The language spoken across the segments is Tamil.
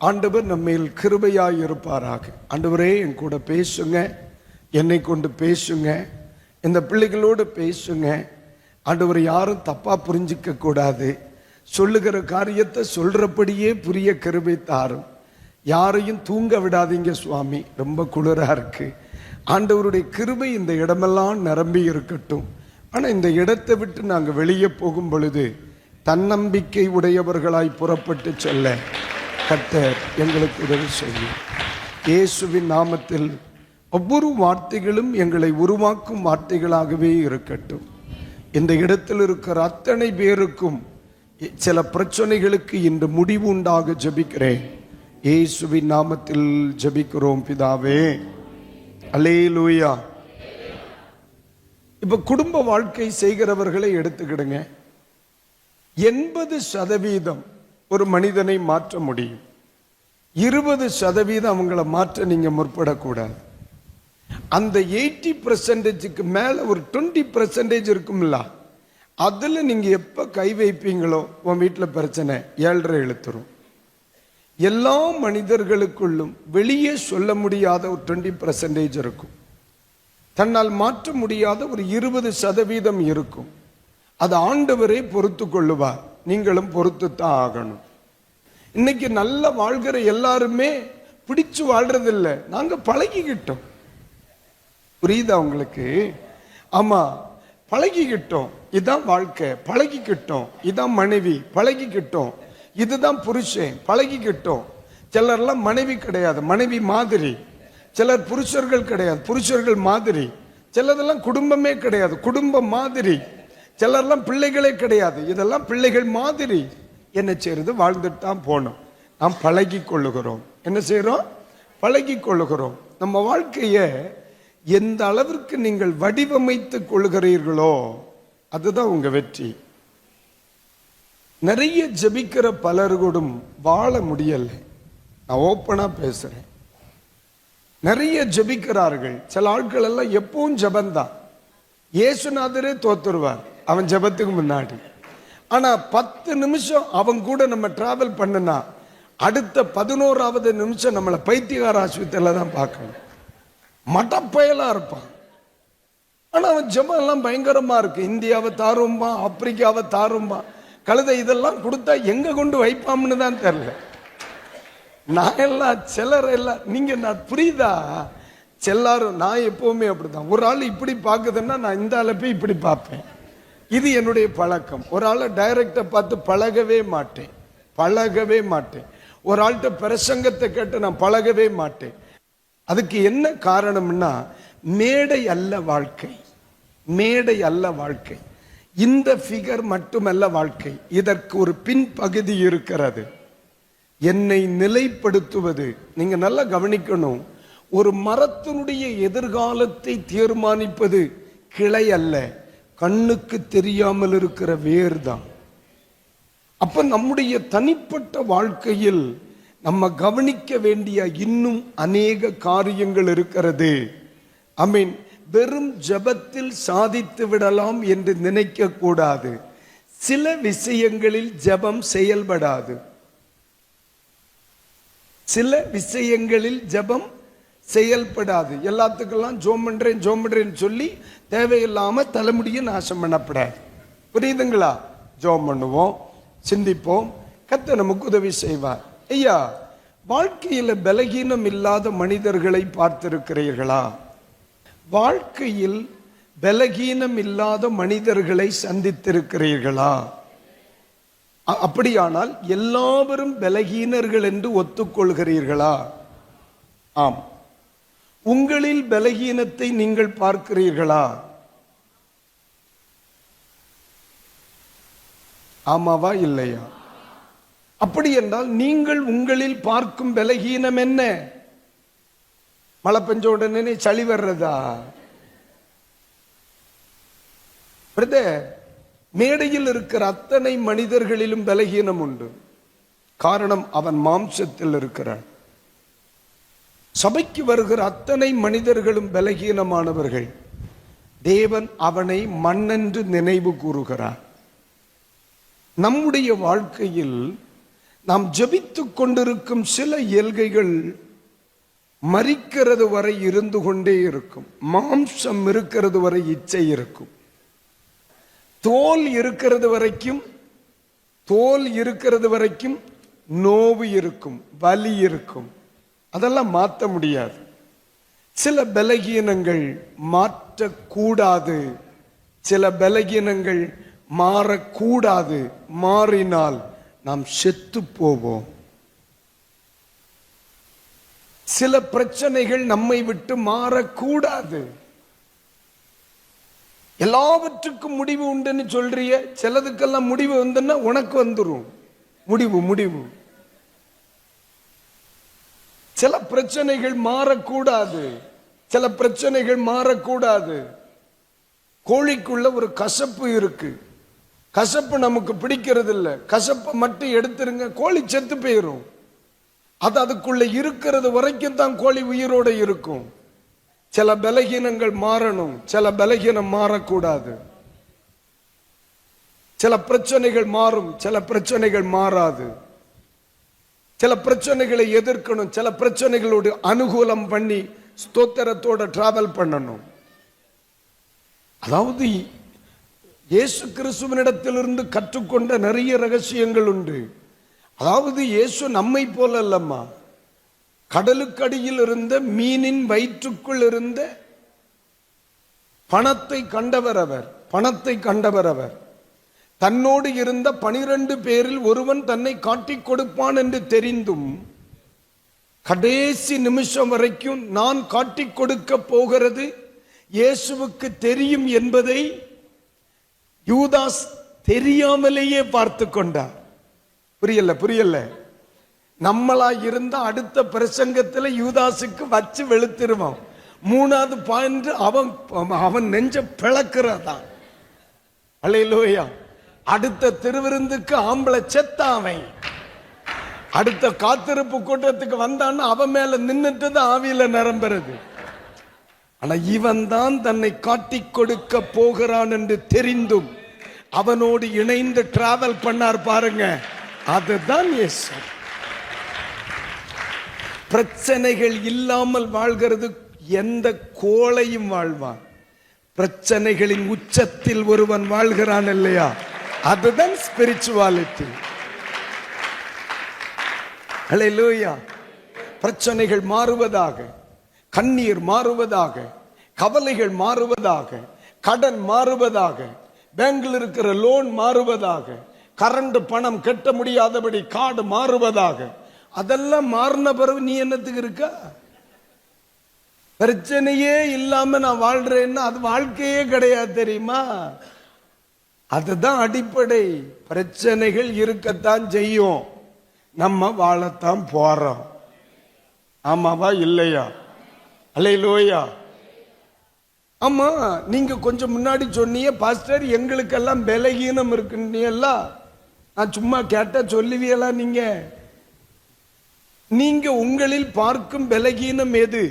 ஆண்டவர் நம்மேல் கிருபையாய் இருப்பாராக. ஆண்டவரே, என் கூட பேசுங்க, என்னை கொண்டு பேசுங்க, இந்த பிள்ளைகளோடு பேசுங்க. ஆண்டவர், யாரும் தப்பா புரிஞ்சிக்க கூடாது. சொல்லுகிற காரியத்தை சொல்றபடியே புரிய கிருபை தாரும். யாரையும் தூங்க விடாதீங்க சுவாமி, ரொம்ப குளிரா இருக்கு. ஆண்டவருடைய கிருபை இந்த இடமெல்லாம் நிரம்பி இருக்கட்டும். ஆனால் இந்த இடத்தை விட்டு நாங்கள் வெளியே போகும் பொழுது தன்னம்பிக்கை உடையவர்களாய் புறப்பட்டு செல்ல கர்த்தர் எங்களுக்கு உதவி செய்யும். இயேசுவின் நாமத்தில் ஒவ்வொரு வார்த்தைகளும் எங்களை உருவாக்கும் வார்த்தைகளாகவே இருக்கட்டும். இந்த இடத்தில் இருக்கிற அத்தனை பேருக்கும் சில பிரச்சனைகளுக்கு இன்று முடிவு உண்டாக ஜெபிக்கிறேன். இயேசுவின் நாமத்தில் ஜெபிக்கிறோம் பிதாவே, அல்லேலூயா. இப்ப குடும்ப வாழ்க்கை செய்கிறவர்களை எடுத்துக்கிடுங்க. 80% ஒரு மனிதனை மாற்ற முடியும். 20% அவங்கள மாற்ற நீங்க முற்படக்கூடாது. அந்த 80%க்கு மேல ஒரு 20% இருக்கும்ல, அதுல நீங்க எப்ப கை வைப்பீங்களோ உன் வீட்டுல பிரச்சனை 7.5 இழுத்துரும். எல்லா மனிதர்களுக்குள்ளும் வெளியே சொல்ல முடியாத ஒரு 20% இருக்கும். தன்னால் மாற்ற முடியாத ஒரு 20% இருக்கும். அது ஆண்டவரே பொறுத்து கொள்ளுவார். நீங்களும் பொறுத்துத்தான் ஆகணும். இன்னைக்கு நல்ல வாழ்கிற எல்லாருமே பிடிச்சு வாழ்றதில்லை, நாங்க பழகிக்கிட்டோம். புரியுதா உங்களுக்கு? ஆமா, பழகிக்கிட்டோம். இதுதான் வாழ்க்கை, பழகிக்கிட்டோம். இதுதான் மனைவி, பழகிக்கிட்டோம். இதுதான் புருஷன், பழகிக்கிட்டோம். சிலர்லாம் மனைவி கிடையாது, மனைவி மாதிரி. சிலர் புருஷர்கள் கிடையாது, புருஷர்கள் மாதிரி. சிலதெல்லாம் குடும்பமே கிடையாது, குடும்பம் மாதிரி. சிலர்லாம் பிள்ளைகளே கிடையாது, இதெல்லாம் பிள்ளைகள் மாதிரி. என்ன செய்யறது? வாழ்ந்துட்டு தான் போனோம். நாம் பழகி கொள்ளுகிறோம். என்ன செய்யறோம்? பழகி கொள்ளுகிறோம். நம்ம வாழ்க்கையை எந்த அளவிற்கு நீங்கள் வடிவமைத்து கொள்கிறீர்களோ அதுதான் உங்க வெற்றி. நிறைய ஜெபிக்கிற பலருக்கூடும் வாழ முடியல. நான் ஓப்பனா பேசுறேன். நிறைய ஜெபிக்கிறார்கள். சில ஆட்கள் எல்லாம் எப்பவும் ஜெபந்தான். இயேசுநாதரே தோத்துருவார் அவன் ஜெபத்துக்கு முன்னாடி. ஆனா 10 நிமிஷம் அவன் கூட நம்ம டிராவல் பண்ணுனா அடுத்த 11வது நிமிஷம் நம்மளை பைத்தியகார ஆஸ்பத்திரியில தான் பார்க்கணும். மடப்பயலா இருப்பான். ஆனா அவன் ஜெபம் எல்லாம் பயங்கரமா இருக்கு. இந்தியாவை தாரும்பா, ஆப்பிரிக்காவை தாரும்பா. கழுதை இதெல்லாம் கொடுத்தா எங்க கொண்டு வைப்பாம்னு தான் தெரியல. நான் எல்லாம் சிலர் எல்லாம் நீங்க நான் புரியுதா? எல்லாரும் நான் எப்பவுமே அப்படிதான். ஒரு ஆள் இப்படி பாக்குதுன்னா நான் இந்த ஆளை போய் இப்படி பார்ப்பேன். இது என்னுடைய பழக்கம். ஒரு ஆளை டைரக்டா பார்த்து பழகவே மாட்டேன், பழகவே மாட்டேன். ஒரு ஆள்கிட்ட பிரசங்கத்தை கேட்டு நான் பழகவே மாட்டேன். அதுக்கு என்ன காரணம்னா, மேடை அல்ல வாழ்க்கை, மேடை அல்ல வாழ்க்கை. இந்த ஃபிகர் மட்டுமல்ல வாழ்க்கை, இதற்கு ஒரு பின்பகுதி இருக்கிறது. என்னை நிலைப்படுத்துவது. நீங்க நல்லா கவனிக்கணும். ஒரு மரத்தினுடைய எதிர்காலத்தை தீர்மானிப்பது கிளை அல்ல, கண்ணுக்கு தெரியாமல் இருக்கிற வேர் தான். அப்ப நம்முடைய தனிப்பட்ட வாழ்க்கையில் நம்ம கவனிக்க வேண்டிய இன்னும் அநேக காரியங்கள் இருக்கிறது. ஐ மீன், வெறும் ஜெபத்தில் சாதித்து விடலாம் என்று நினைக்க கூடாது. சில விஷயங்களில் ஜெபம் செயல்படாது. சில விஷயங்களில் ஜெபம் செயல்படாது. எல்லாத்துக்கெல்லாம் ஜோம் பண்றேன்னு சொல்லி தேவையில்லாம தலைமுடிய நாசம் பண்ணப்படாது. புரியுதுங்களா? ஜோம் பண்ணுவோம், சிந்திப்போம், கர்த்தர் நமக்கு உதவி செய்வார். ஐயா, வாழ்க்கையில பலகீனம் இல்லாத மனிதர்களை பார்த்திருக்கிறீர்களா? வாழ்க்கையில் பலகீனம் இல்லாத மனிதர்களை சந்தித்திருக்கிறீர்களா? அப்படியானால் எல்லாரும் பலகீனர்கள் என்று ஒத்துக்கொள்கிறீர்களா? ஆம். உங்களில் பலகீனத்தை நீங்கள் பார்க்கிறீர்களா? ஆமாவா இல்லையா? அப்படி என்றால் நீங்கள் உங்களில் பார்க்கும் பலகீனம் என்ன? மழை பெஞ்ச உடனே சளி வர்றதா? பிரதர், மேடையில் இருக்கிற அத்தனை மனிதர்களிலும் பலகீனம் உண்டு. காரணம், அவன் மாம்சத்தில் இருக்கிறான். சபைக்கு வருகிற அத்தனை மனிதர்களும் பலகீனமானவர்கள். தேவன் அவனை மண்ணென்று நினைவு கூறுகிறார். நம்முடைய வாழ்க்கையில் நாம் ஜெபித்துக் கொண்டிருக்கும் சில எல்கைகள் மரிக்கிறது வரை இருந்து கொண்டே இருக்கும். மாம்சம் இருக்கிறது வரை இச்சை இருக்கும். தோல் இருக்கிறது வரைக்கும் நோவு இருக்கும், வலி இருக்கும். அதெல்லாம் மாற்ற முடியாது. சில பலகீனங்கள் மாற்றக்கூடாது, சில பலகீனங்கள் மாறக்கூடாது. மாறினால் நாம் செத்து போவோம். சில பிரச்சனைகள் நம்மை விட்டு மாறக்கூடாது. எல்லாவற்றுக்கும் முடிவு உண்டுன்னு சொல்றிய, சிலதுக்கெல்லாம் முடிவு வந்துன்னா உனக்கு வந்துடும் முடிவு. சில பிரச்சனைகள் மாறக்கூடாது. கோழிக்குள்ள ஒரு கசப்பு இருக்கு. கசப்பு நமக்கு பிடிக்கிறது இல்லை. கசப்பை மட்டும் எடுத்துருங்க, கோழி செத்து போயிரும். அது அதுக்குள்ள இருக்கிறது வரைக்கும் தான் கோழி உயிரோட இருக்கும். சில பலகீனங்கள் மாறணும், சில பலகீனம் மாறக்கூடாது. சில பிரச்சனைகள் மாறும், சில பிரச்சனைகள் மாறாது. சில பிரச்சனைகளை எதிர்க்கணும், சில பிரச்சனைகளோடு அனுகூலம் பண்ணி ஸ்தோத்திரத்தோட டிராவல் பண்ணணும். அதாவது இயேசு கிறிஸ்துவனிடத்திலிருந்து கற்றுக்கொண்ட நிறைய ரகசியங்கள் உண்டு. அதாவது இயேசு நம்மை போல அல்லம்மா, கடலுக்கடியில் இருந்த மீனின் வயிற்றுக்குள் இருந்த பணத்தை கண்டவர் அவர். தன்னோடு இருந்த 12 பேரில் ஒருவன் தன்னை காட்டிக் கொடுப்பான் என்று தெரிந்தும் கடைசி நிமிஷம் வரைக்கும் நான் காட்டிக் கொடுக்க போகிறது இயேசுவுக்கு தெரியும் என்பதை யூதாஸ் தெரியாமலேயே பார்த்து கொண்டார். புரியல. நம்மளா இருந்த அடுத்த பிரசங்கத்தில் யூதாசுக்கு வச்சு வெளுத்திருவான். 3வது பாயிண்ட் அவன் நெஞ்ச பிளக்கிறதான். அல்லேலூயா. அடுத்த திருவிருந்துக்கு ஆம்பளை செத்தாவை, அடுத்த காத்திருப்பு கூட்டத்துக்கு வந்தான்னு அவன் மேல நின்னுட்டு தான் ஆவியில நிரம்புறது. ஆனா இவன் தான் தன்னை காட்டிக் கொடுக்க போகிறான் என்று தெரிந்தும் அவனோடு இணைந்து டிராவல் பண்ணார் பாருங்க, அதுதான் இயேசு. பிரச்சனைகள் இல்லாமல் வாழ்கிறது எந்த கோளையும் வாழ்வான். பிரச்சனைகளின் உச்சத்தில் ஒருவன் வாழ்கிறான் இல்லையா, அதுதான் ஸ்பிரிச்சுவாலிட்டி. அல்லேலூயா. பிரச்சனைகள் மாறுவதாக, கண்ணீர் மாறுவதாக, கவலைகள் மாறுவதாக, கடன் மாறுவதாக, பேங்கில் இருக்கிற லோன் மாறுவதாக, கரண்ட் பணம் கட்ட முடியாதபடி கார்டு மாறுவதாக. அதெல்லாம் மாறின பிறகு நீ என்னத்துக்கு இருக்க? பிரச்சனையே இல்லாம நான் வாழ்றேன்னா அது வாழ்க்கையே கிடையாது, தெரியுமா? அதுதான் அடிப்படை. பிரச்சனைகள் இருக்கத்தான் செய்யும், நம்ம வாழத்தான் போறோம். ஆமாவா இல்லையா? அல்லேலூயா. ஆமா, நீங்க கொஞ்சம் முன்னாடி சொன்னீங்க பாஸ்டர் எங்களுக்கெல்லாம் பலகீனம் இருக்குன்னீல்ல. நான் சும்மா கேட்ட சொல்லுவீங்களா? நீங்க உங்களில் பார்க்கும் பலகீனம் எது?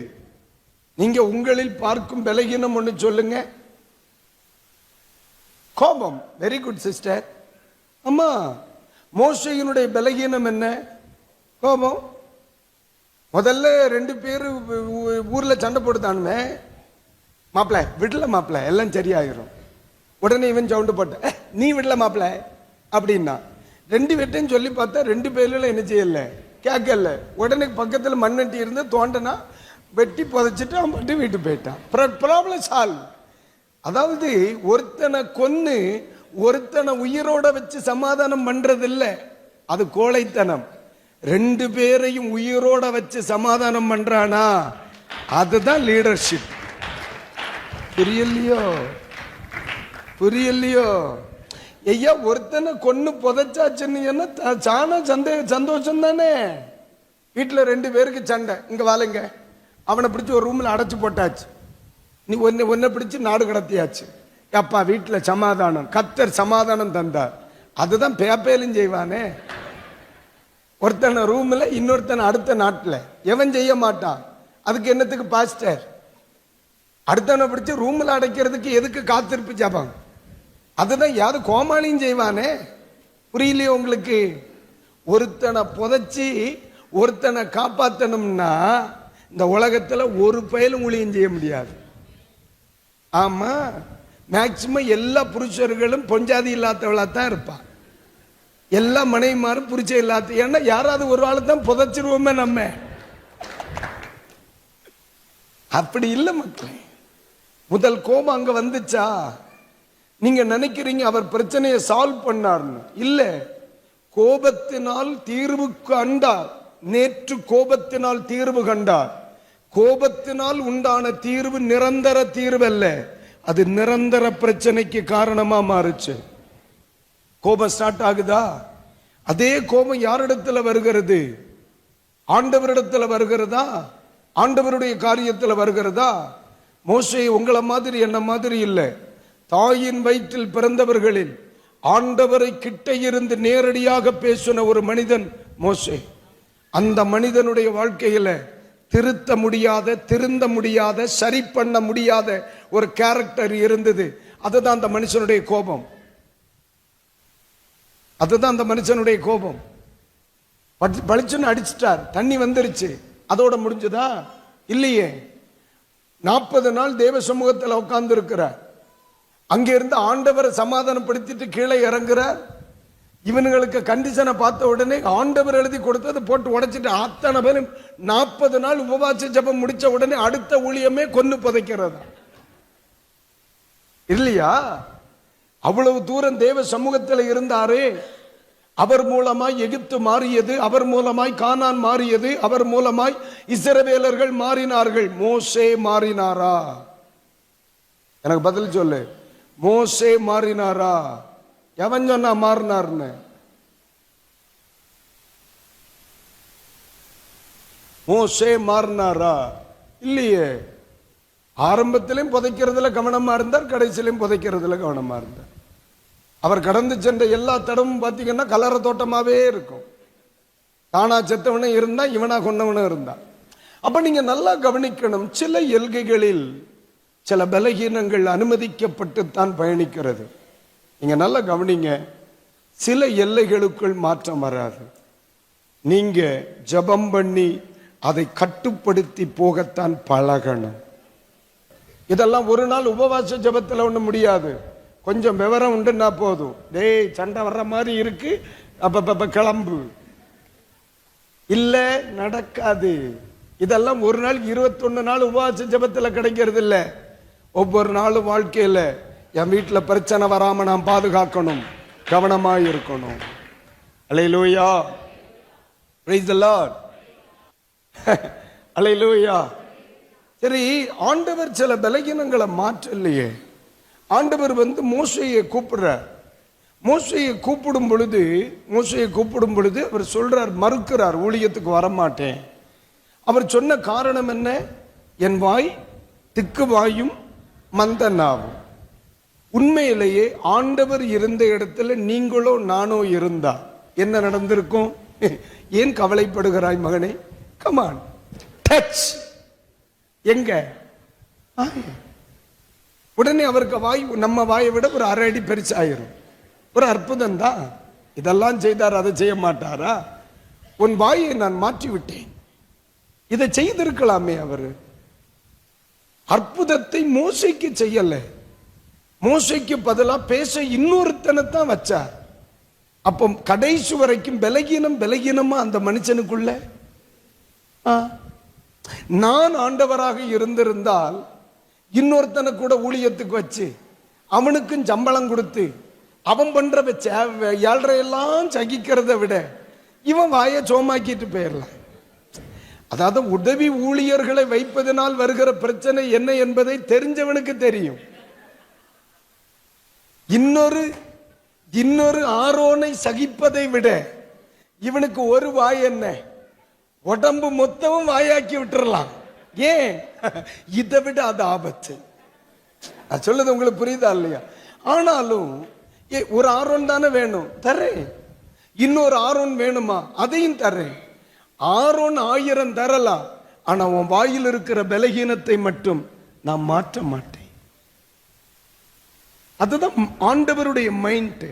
நீங்க உங்களில் பார்க்கும் பலகீனம் ஒன்று சொல்லுங்க. கோபம். Very good sister. அம்மா, மோசேயினுடைய பலகீனம் என்ன? கோபம். முதல்ல 2 பேரு ஊர்ல சண்டை போட்டுதானுமே, மாப்பிள்ள விடல, மாப்பிள்ள எல்லாம் சரியாயிரும். உடனே இவன் சவுண்டு போட்ட, நீ விடல மாப்பிள்ள அப்படின்னா. 2 பேர்ட்டையும் சொல்லி பார்த்தா 2 பேர்ல என்ன செய்யல, கேட்கல. உடனே பக்கத்துல மண்ணட்டி இருந்து தோண்டனா வெட்டி புதைச்சிட்டு அவன் மட்டும் வீட்டுக்கு போயிட்டான். Problem solve. அதாவது ஒருத்தனை கொன்னு ஒருத்தனை உயிரோட வச்சு சமாதானம் பண்றது இல்ல, அது கோழைத்தனம். 2 பேரையும் உயிரோட வச்சு சமாதானம் பண்றானா, அதுதான் லீடர்ஷிப். புரியலையோ? ஐயா, ஒருத்தனை கொன்னு புதைச்சாச்சுன்னு சாண சந்தோஷம் தானே. வீட்டுல 2 பேருக்கு சண்டை, இங்க வாழுங்க. அவனை பிடிச்சி ஒரு ரூம்ல அடைச்சு போட்டாச்சு. நீ ஒன்ன பிடிச்சு நாடு கடத்தியாச்சு. அப்பா வீட்டுல சமாதானம், கர்த்தர் சமாதானம் தந்தார். அதுதான் பேப்பேலும் செய்வானே. ஒருத்தனை ரூம்ல, இன்னொருத்தனை அடுத்த நாட்டுல. எவன் செய்ய மாட்டான். அதுக்கு என்னத்துக்கு பாஸ்டர்? அடுத்தவனை பிடிச்சி ரூம்ல அடைக்கிறதுக்கு எதுக்கு காத்திருப்பு ஜபம்? அதுதான் யாரு கோமாளியும் செய்வானே. புரியலையோ உங்களுக்கு? ஒருத்தனை புதைச்சி ஒருத்தனை காப்பாற்றணும்னா இந்த உலகத்துல ஒரு பயலும் ஊழியம் செய்ய முடியாது. ஆமா, மேக்சிமம் எல்லா புருஷர்களும் பொஞ்சாதி இல்லாதவளா தான் இருப்பான். எல்லா மனைவிமாரும் புரிச்ச இல்லாத, ஏன்னா யாராவது ஒரு ஆளு தான் புதைச்சிருவோமே நம்ம. அப்படி இல்லை மக்களே. முதல் கோபம் அங்க வந்துச்சா? நீங்க நினைக்கிறீங்க அவர் பிரச்சனையை சால்வ் பண்ணார்னு. இல்ல, கோபத்தினால் தீர்வு கண்டார். நேற்று கோபத்தினால் தீர்வு கண்டார். கோபத்தினால் உண்டான தீர்வு நிரந்தர தீர்வு அல்ல, அது நிரந்தர பிரச்சனைக்கு காரணமா மாறுச்சு. கோபம் ஸ்டார்ட் ஆகுதா? அதே கோபம் யாரிடத்துல வருகிறது? ஆண்டவரிடத்துல வருகிறதா? ஆண்டவருடைய காரியத்துல வருகிறதா? மோசே உங்களை மாதிரி என்ன மாதிரி இல்லை. தாயின் வயிற்றில் பிறந்தவர்களில் ஆண்டவரை கிட்ட இருந்து நேரடியாக பேசின ஒரு மனிதன் மோசே. அந்த மனிதனுடைய வாழ்க்கையில திருத்த முடியாத, திருந்த முடியாத, சரி பண்ண முடியாத ஒரு கேரக்டர் இருந்தது. அதுதான் அந்த மனுஷனுடைய கோபம். அதுதான் அந்த மனுஷனுடைய கோபம். பளிச்சுன்னு அடிச்சிட்டார், தண்ணி வந்துருச்சு, அதோட முடிஞ்சதா? இல்லையே. 40 நாள் தேவ சமூகத்தில் உட்கார்ந்து இருக்கிறார். அங்கிருந்து ஆண்டவரை சமாதானப்படுத்திட்டு கீழே இறங்குறார். இவனுங்களுக்கு கண்டிஷனை பார்த்த உடனே ஆண்டவர் எழுதி கொடுத்தது போட்டு உடைச்சிட்டு அத்தனை பேரும் 40 நாள் உபவாச ஜெபம் முடிச்ச உடனே அடுத்த ஊழியமே கொன்னு புதைக்கிறது இல்லையா? அவ்வளவு தூரம் தேவ சமூகத்தில் இருந்தாரே. அவர் மூலமாய் எகிப்து மாறியது, அவர் மூலமாய் கானான் மாறியது, அவர் மூலமாய் இஸ்ரவேலர்கள் மாறினார்கள். மோசே மாறினாரா? எனக்கு பதில் சொல்லு. மோசே மாறினாரா? எவன் சொன்னா மாறினார்னு? மோசே மாறினாரா? இல்லையே. ஆரம்பத்திலையும் புதைக்கிறதுல கவனமா இருந்தார், கடைசியிலையும் புதைக்கிறதுல கவனமா இருந்தார். அவர் கடந்து சென்ற எல்லா தடமும் பார்த்தீங்கன்னா கலர தோட்டமாவே இருக்கும். தானா செத்தவனே இருந்தா, இவனா கொண்டவனும் இருந்தா. அப்ப நீங்க நல்லா கவனிக்கணும். சில எல்கைகளில் சில பலகீனங்கள் அனுமதிக்கப்பட்டு தான் பயணிக்கிறது. நீங்க நல்லா கவனிங்க. சில எல்லைகளுக்குள் மாற்றம் வராது. நீங்க ஜெபம் பண்ணி அதை கட்டுப்படுத்தி போகத்தான் பழகணும். இதெல்லாம் ஒரு நாள் உபவாச ஜெபத்தில் ஒண்ணு முடியாது. கொஞ்சம் விவரம் உண்டுன்னா போதும். டேய், சண்டை வர்ற மாதிரி இருக்கு, அப்ப கிளம்பு. இல்ல, நடக்காது. இதெல்லாம் ஒரு நாள் 21 நாள் உபவாச ஜெபத்தில் கிடைக்கிறது இல்ல. ஒவ்வொரு நாளும் வாழ்க்கையில என் வீட்டில் பிரச்சனை வராம நான் பாதுகாக்கணும், கவனமாய் இருக்கணும். அல்லேலூயா, பிரைஸ் தி லார்ட், அல்லேலூயா. சரி, ஆண்டவர் சில பலகீனங்களை மாற்றலையே. ஆண்டவர் மோசேயை கூப்பிடுறார். மோசேயை கூப்பிடும் பொழுது அவர் சொல்றார், மறுக்கிறார், ஊழியத்துக்கு வரமாட்டேன். அவர் சொன்ன காரணம் என்ன? என் வாய் திக்கு வாயும் மந்த நாவும். உண்மையிலேயே ஆண்டவர் இருந்த இடத்துல நீங்களோ நானோ இருந்தா என்ன நடந்திருக்கும்? ஏன் கவலைப்படுகிறாய் மகனே? Come on, touch. எங்க? உடனே அவருக்கு வாய் நம்ம வாயை விட ஒரு 1/2 அடி பெருசாயிரும். ஒரு அற்புதம் தான். இதெல்லாம் செய்தார், அதை செய்ய மாட்டாரா? உன் வாயை நான் மாற்றி விட்டேன். இதை செய்திருக்கலாமே. அவரு அற்புதத்தை மோசைக்கு செய்யல. மோசைக்கு பதிலா பேச இன்னொருத்தனைத்தான் வச்சார். அப்போ கடைசி வரைக்கும் பலகீனமா அந்த மனுஷனுக்குள்ள. நான் ஆண்டவராக இருந்திருந்தால் இன்னொருத்தனை கூட ஊழியத்துக்கு வச்சு அவனுக்கும் சம்பளம் கொடுத்து அவன் பண்ற ஏழ்றையெல்லாம் சகிக்கிறத விட இவன் வாயை சோமாக்கிட்டு போயிடலாம். அதாவது உதவி ஊழியர்களை வைப்பதனால் வருகிற பிரச்சனை என்ன என்பதை தெரிஞ்சவனுக்கு தெரியும். இன்னொரு ஆரோனை சகிப்பதை விட இவனுக்கு ஒரு வாய் என்ன, உடம்பு மொத்தமும் வாயாக்கி விட்டுறலாம். ஏன்? இதை விட அது ஆபத்து. அது சொல்லுது உங்களுக்கு புரியுதா இல்லையா? ஆனாலும் ஒரு ஆரோன் தானே வேணும், தரேன். இன்னொரு ஆரோன் வேணுமா? அதையும் தரேன். ஆரோன் 1000 தரலாம். ஆனா உன் வாயில் இருக்கிற பலகீனத்தை மட்டும் நான் மாற்ற மாட்டேன். அதுதான் ஆண்டவருடைய மைண்ட்.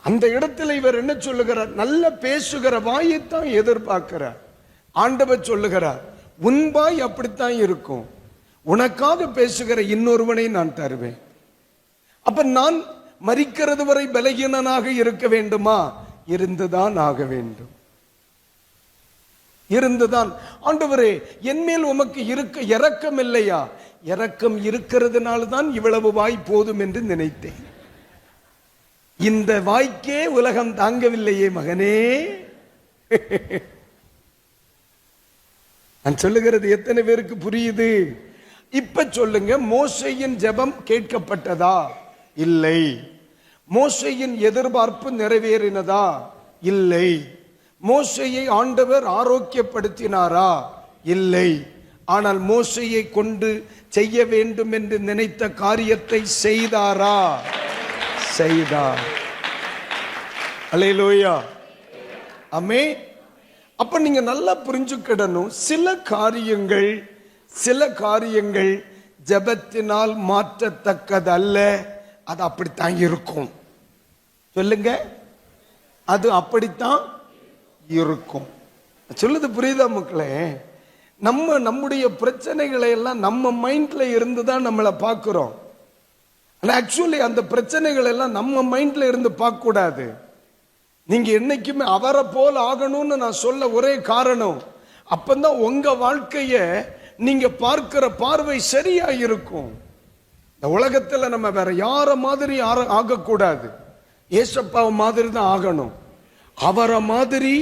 அந்த இடத்துல இவர் என்ன சொல்லுகிறார்? நல்ல பேசுகிற வாயைத்தான் எதிர்பார்க்கிறார். ஆண்டவர் சொல்லுகிறார், உன் வாய் அப்படித்தான் இருக்கும், உனக்காக பேசுகிற இன்னொருவனை நான் தருவேன். அப்ப நான் மரிக்கிறது வரை பலகீனனாக இருக்க வேண்டுமா? இருந்துதான் ஆக வேண்டும். இருந்துதான். ஆண்டவரே, என்மேல் உமக்கு இருக்க இரக்கம் இல்லையா? இரக்கம் இருக்கிறதுனால தான் இவ்வளவு வாய் போதும் என்று நினைத்தேன். இந்த வாய்க்கே உலகம் தாங்கவில்லையே மகனே. நான் சொல்லுகிறது எத்தனை பேருக்கு புரியுது? இப்ப சொல்லுங்க, மோசேயின் ஜெபம் கேட்கப்பட்டதா? இல்லை. மோசேயின் எதிர்பார்ப்பு நிறைவேறினதா? இல்லை. மோசேயை ஆண்டவர் ஆரோக்கியப்படுத்தினாரா? இல்லை. ஆனால் மோசேயை கொண்டு செய்ய வேண்டும் என்று நினைத்த காரியத்தை செய்தாரா? செய்தார். அல்லேலூயா, ஆமென். அப்ப நீங்க நல்லா புரிஞ்சுக்கிடணும், சில காரியங்கள் ஜெபத்தினால் மாற்றத்தக்கதல்ல. அது அப்படித்தான் இருக்கும். சொல்லுங்க, அது அப்படித்தான் இருக்கும். சொல்லுது புரியுதா மக்களே? நம்முடைய பிரச்சனைகளை எல்லாம் நம்ம மைண்ட்ல இருந்து தான் நம்மளை பார்க்கிறோம். ஆக்சுவலி அந்த பிரச்சனைகள் எல்லாம் நம்ம மைண்ட்ல இருந்து பார்க்க கூடாது. நீங்க என்னைக்குமே அவரை போல் ஆகணும்னு நான் சொல்ல ஒரே காரணம், அப்பதான் உங்க வாழ்க்கைய நீங்க பார்க்கிற பார்வை சரியா இருக்கும். இந்த உலகத்துல நம்ம வேற யார மாதிரி ஆகக்கூடாது. ஏசப்பாவை மாதிரி தான் ஆகணும். அவரை மாதிரி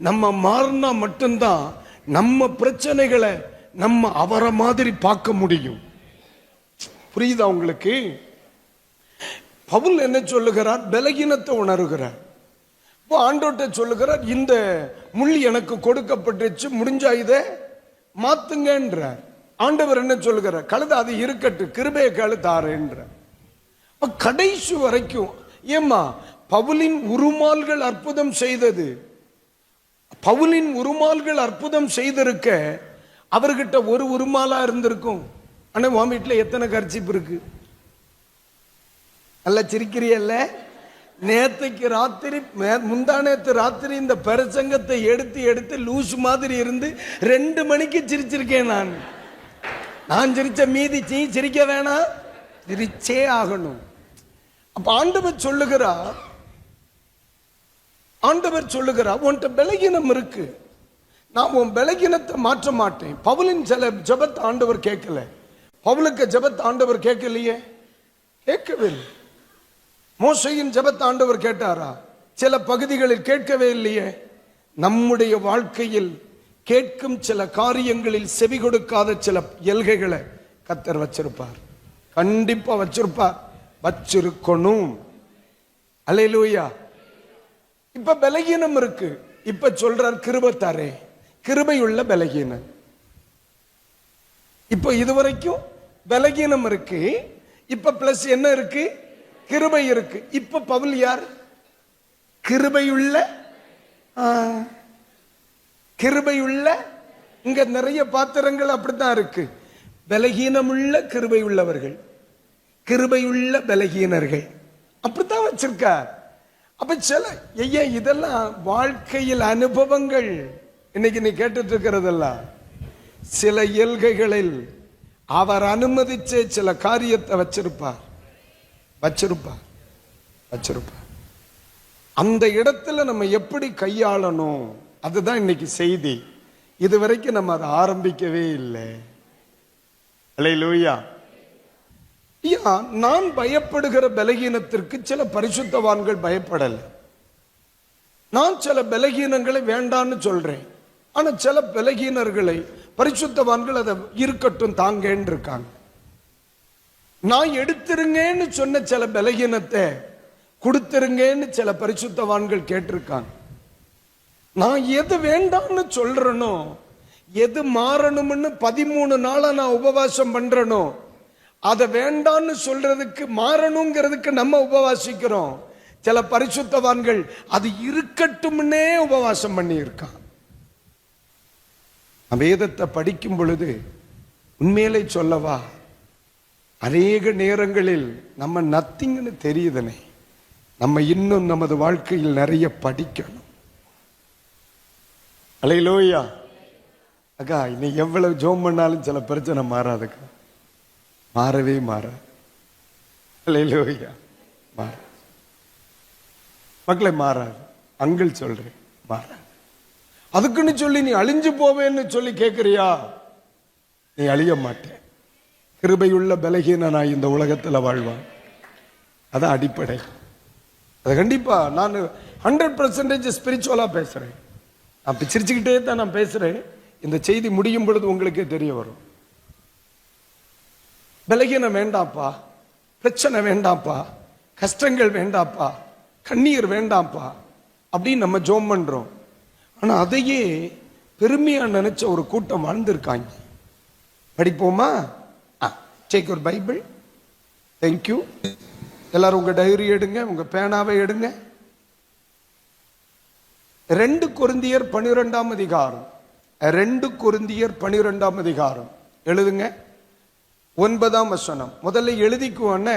நம்ம மாறினா மட்டும்தான் நம்ம பிரச்சனைகளை நம்ம அவரை மாதிரி பார்க்க முடியும். புரியுதா உங்களுக்கு? பவுல் என்ன சொல்லுகிறார்? பலகீனத்தை உணர்கிறார். இப்போ ஆண்டவர்ட்ட சொல்லுகிறார், இந்த முள் எனக்கு கொடுக்கப்பட்டுச்சு, முடிஞ்சா இதை மாத்துங்கன்றார். ஆண்டவர் என்ன சொல்லுகிறார்? கழுத அது இருக்கட்டும், கிருபையை கழுத்தாருன்ற. கடைசி வரைக்கும் ஏம்மா பவுலின் உருமால்கள் அற்புதம் செய்தது. பவுலின் உருமால்கள் அற்புதம் செய்திருக்க அவர்கிட்ட ஒரு உருமாலா இருந்திருக்கும். ஆனா உன் வீட்டுல எத்தனை கர்ச்சிப்பு இருக்கு? நல்லா சிரிக்கிறியல்ல? நேத்தைக்கு ராத்திரி, முந்தானேத்து ராத்திரி இந்த பிரசங்கத்தை எடுத்து லூஸ் மாதிரி இருந்து 2 மணிக்கு சிரிச்சிருக்கேன். நான் சிரிச்ச மீதி சிரிக்க வேணாம், சிரிச்சே ஆகணும். அப்ப ஆண்டவர் சொல்லுகிறார் உன்கிட்ட பலகீனம் இருக்கு, நான் உன் பலகீனத்தை மாற்ற மாட்டேன். பவுலின் சில ஜெபத்தை ஆண்டவர் கேட்கல. பவுலுக்கு ஜெபத்தை ஆண்டவர் கேட்கலையே, கேட்கவே இல்லை. மோசேயின் ஜெபத்தை ஆண்டவர் கேட்டாரா? சில பகுதிகளில் கேட்கவே இல்லையே. நம்முடைய வாழ்க்கையில் கேட்கும் சில காரியங்களில் செவி கொடுக்காத சில எல்கைகளை கர்த்தர் வச்சிருப்பார். கண்டிப்பா வச்சிருப்பார், வச்சிருக்கணும். அல்லேலூயா. இப்ப பலகீனம் இருக்கு. இப்ப சொல்றார் கிருபை தாரே, கிருபையுள்ள பலகீனம். இப்ப இதுவரைக்கும் பலகீனம் இருக்கு, இப்ப பிளஸ் என்ன இருக்கு? கிருபை இருக்கு. இப்ப பவுல் யார்? கிருபையுள்ள. கிருபையுள்ள. இங்க நிறைய பாத்திரங்கள் அப்படித்தான் இருக்கு. பலகீனமுள்ள கிருபை உள்ளவர்கள், கிருபையுள்ள பலகீனர்கள், அப்படித்தான் வச்சிருக்கார். அப்ப சில இதெல்லாம் வாழ்க்கையில் அனுபவங்கள். இன்னைக்கு நீ கேட்டுட்டு இருக்கிறதெல்லாம் சில இயல்கைகளில் அவர் அனுமதிச்ச சில காரியத்தை வச்சிருப்பார். அந்த இடத்துல நம்ம எப்படி கையாளணும், அதுதான் இன்னைக்கு செய்தி. இதுவரைக்கும் நம்ம அதை ஆரம்பிக்கவே இல்லை. அல்லேலூயா. நான் பயப்படுகிற பலகீனத்திற்கு சில பரிசுத்தவான்கள் பயப்படல. நான் சில பலகீனங்களை வேண்டான்னு சொல்றேன். ஆனா சில பலகீனர்களை பரிசுத்தவான்கள் அதை இருக்கட்டும் தாங்கன்னு இருக்காங்க. நான் எடுத்துருங்கன்னு சொன்ன சில பலகீனத்தை கொடுத்துருங்கன்னு சில பரிசுத்தவான்கள் கேட்டிருக்காங்க. நான் எது வேண்டாம்னு சொல்றேனோ, எது மாறணும்னு 13 நாளா நான் உபவாசம் பண்றேனோ, அதை வேண்டான்னு சொல்றதுக்கு, மாறணுங்கிறதுக்கு நம்ம உபவாசிக்கிறோம். சில பரிசுத்தவான்கள் அது இருக்கட்டும்னே உபவாசம் பண்ணி இருக்கான். வேதத்தை படிக்கும் பொழுது உண்மையிலே சொல்லவா, அநேக நேரங்களில் நம்ம நத்திங்னு தெரியுதுனே. நம்ம இன்னும் நமது வாழ்க்கையில் நிறைய படிக்கணும். அல்லேலூயா. அக்கா, நீ எவ்வளவு ஜோம் பண்ணாலும் சில பிரச்சனை மாறாதுக்கா, மாறவே மாறாது. அல்லேலூயா. மாறாது மக்களை, மாறாது. அங்கிள் சொல்றேன், மாறாது. அதுக்குன்னு சொல்லி நீ அழிஞ்சு போவேன்னு சொல்லி கேட்கிறியா? நீ அழிய மாட்டேன். கிருபையுள்ள பலகீனனாய் இந்த உலகத்துல வாழ்வான். அதான் அடிப்படை. அது கண்டிப்பா நான் 100% ஸ்பிரிச்சுவலா பேசுறேன். நான் சிரிச்சுக்கிட்டே தான் நான் பேசுறேன். இந்த செய்தி முடியும் பொழுது உங்களுக்கே தெரிய வரும். பலகீனம் வேண்டாப்பா, பிரச்சனை வேண்டாப்பா, கஷ்டங்கள் வேண்டாப்பா, கண்ணீர் வேண்டாப்பா அப்படின்னு நம்ம ஜோம் பண்றோம். ஆனா அதையே பெருமையா நினைச்ச ஒரு கூட்டம் வாழ்ந்திருக்காங்க. படிப்போமா? Take your Bible. தேங்க்யூ. எல்லாரும் உங்க டைரி எடுங்க, உங்க பேனாவை எடுங்க. 2 கொரிந்தியர் 12ஆம் அதிகாரம், 2 கொரிந்தியர் 12ஆம் அதிகாரம் எழுதுங்க. 9ஆம் வசனம். முதல்ல எழுதிக்குவோம்,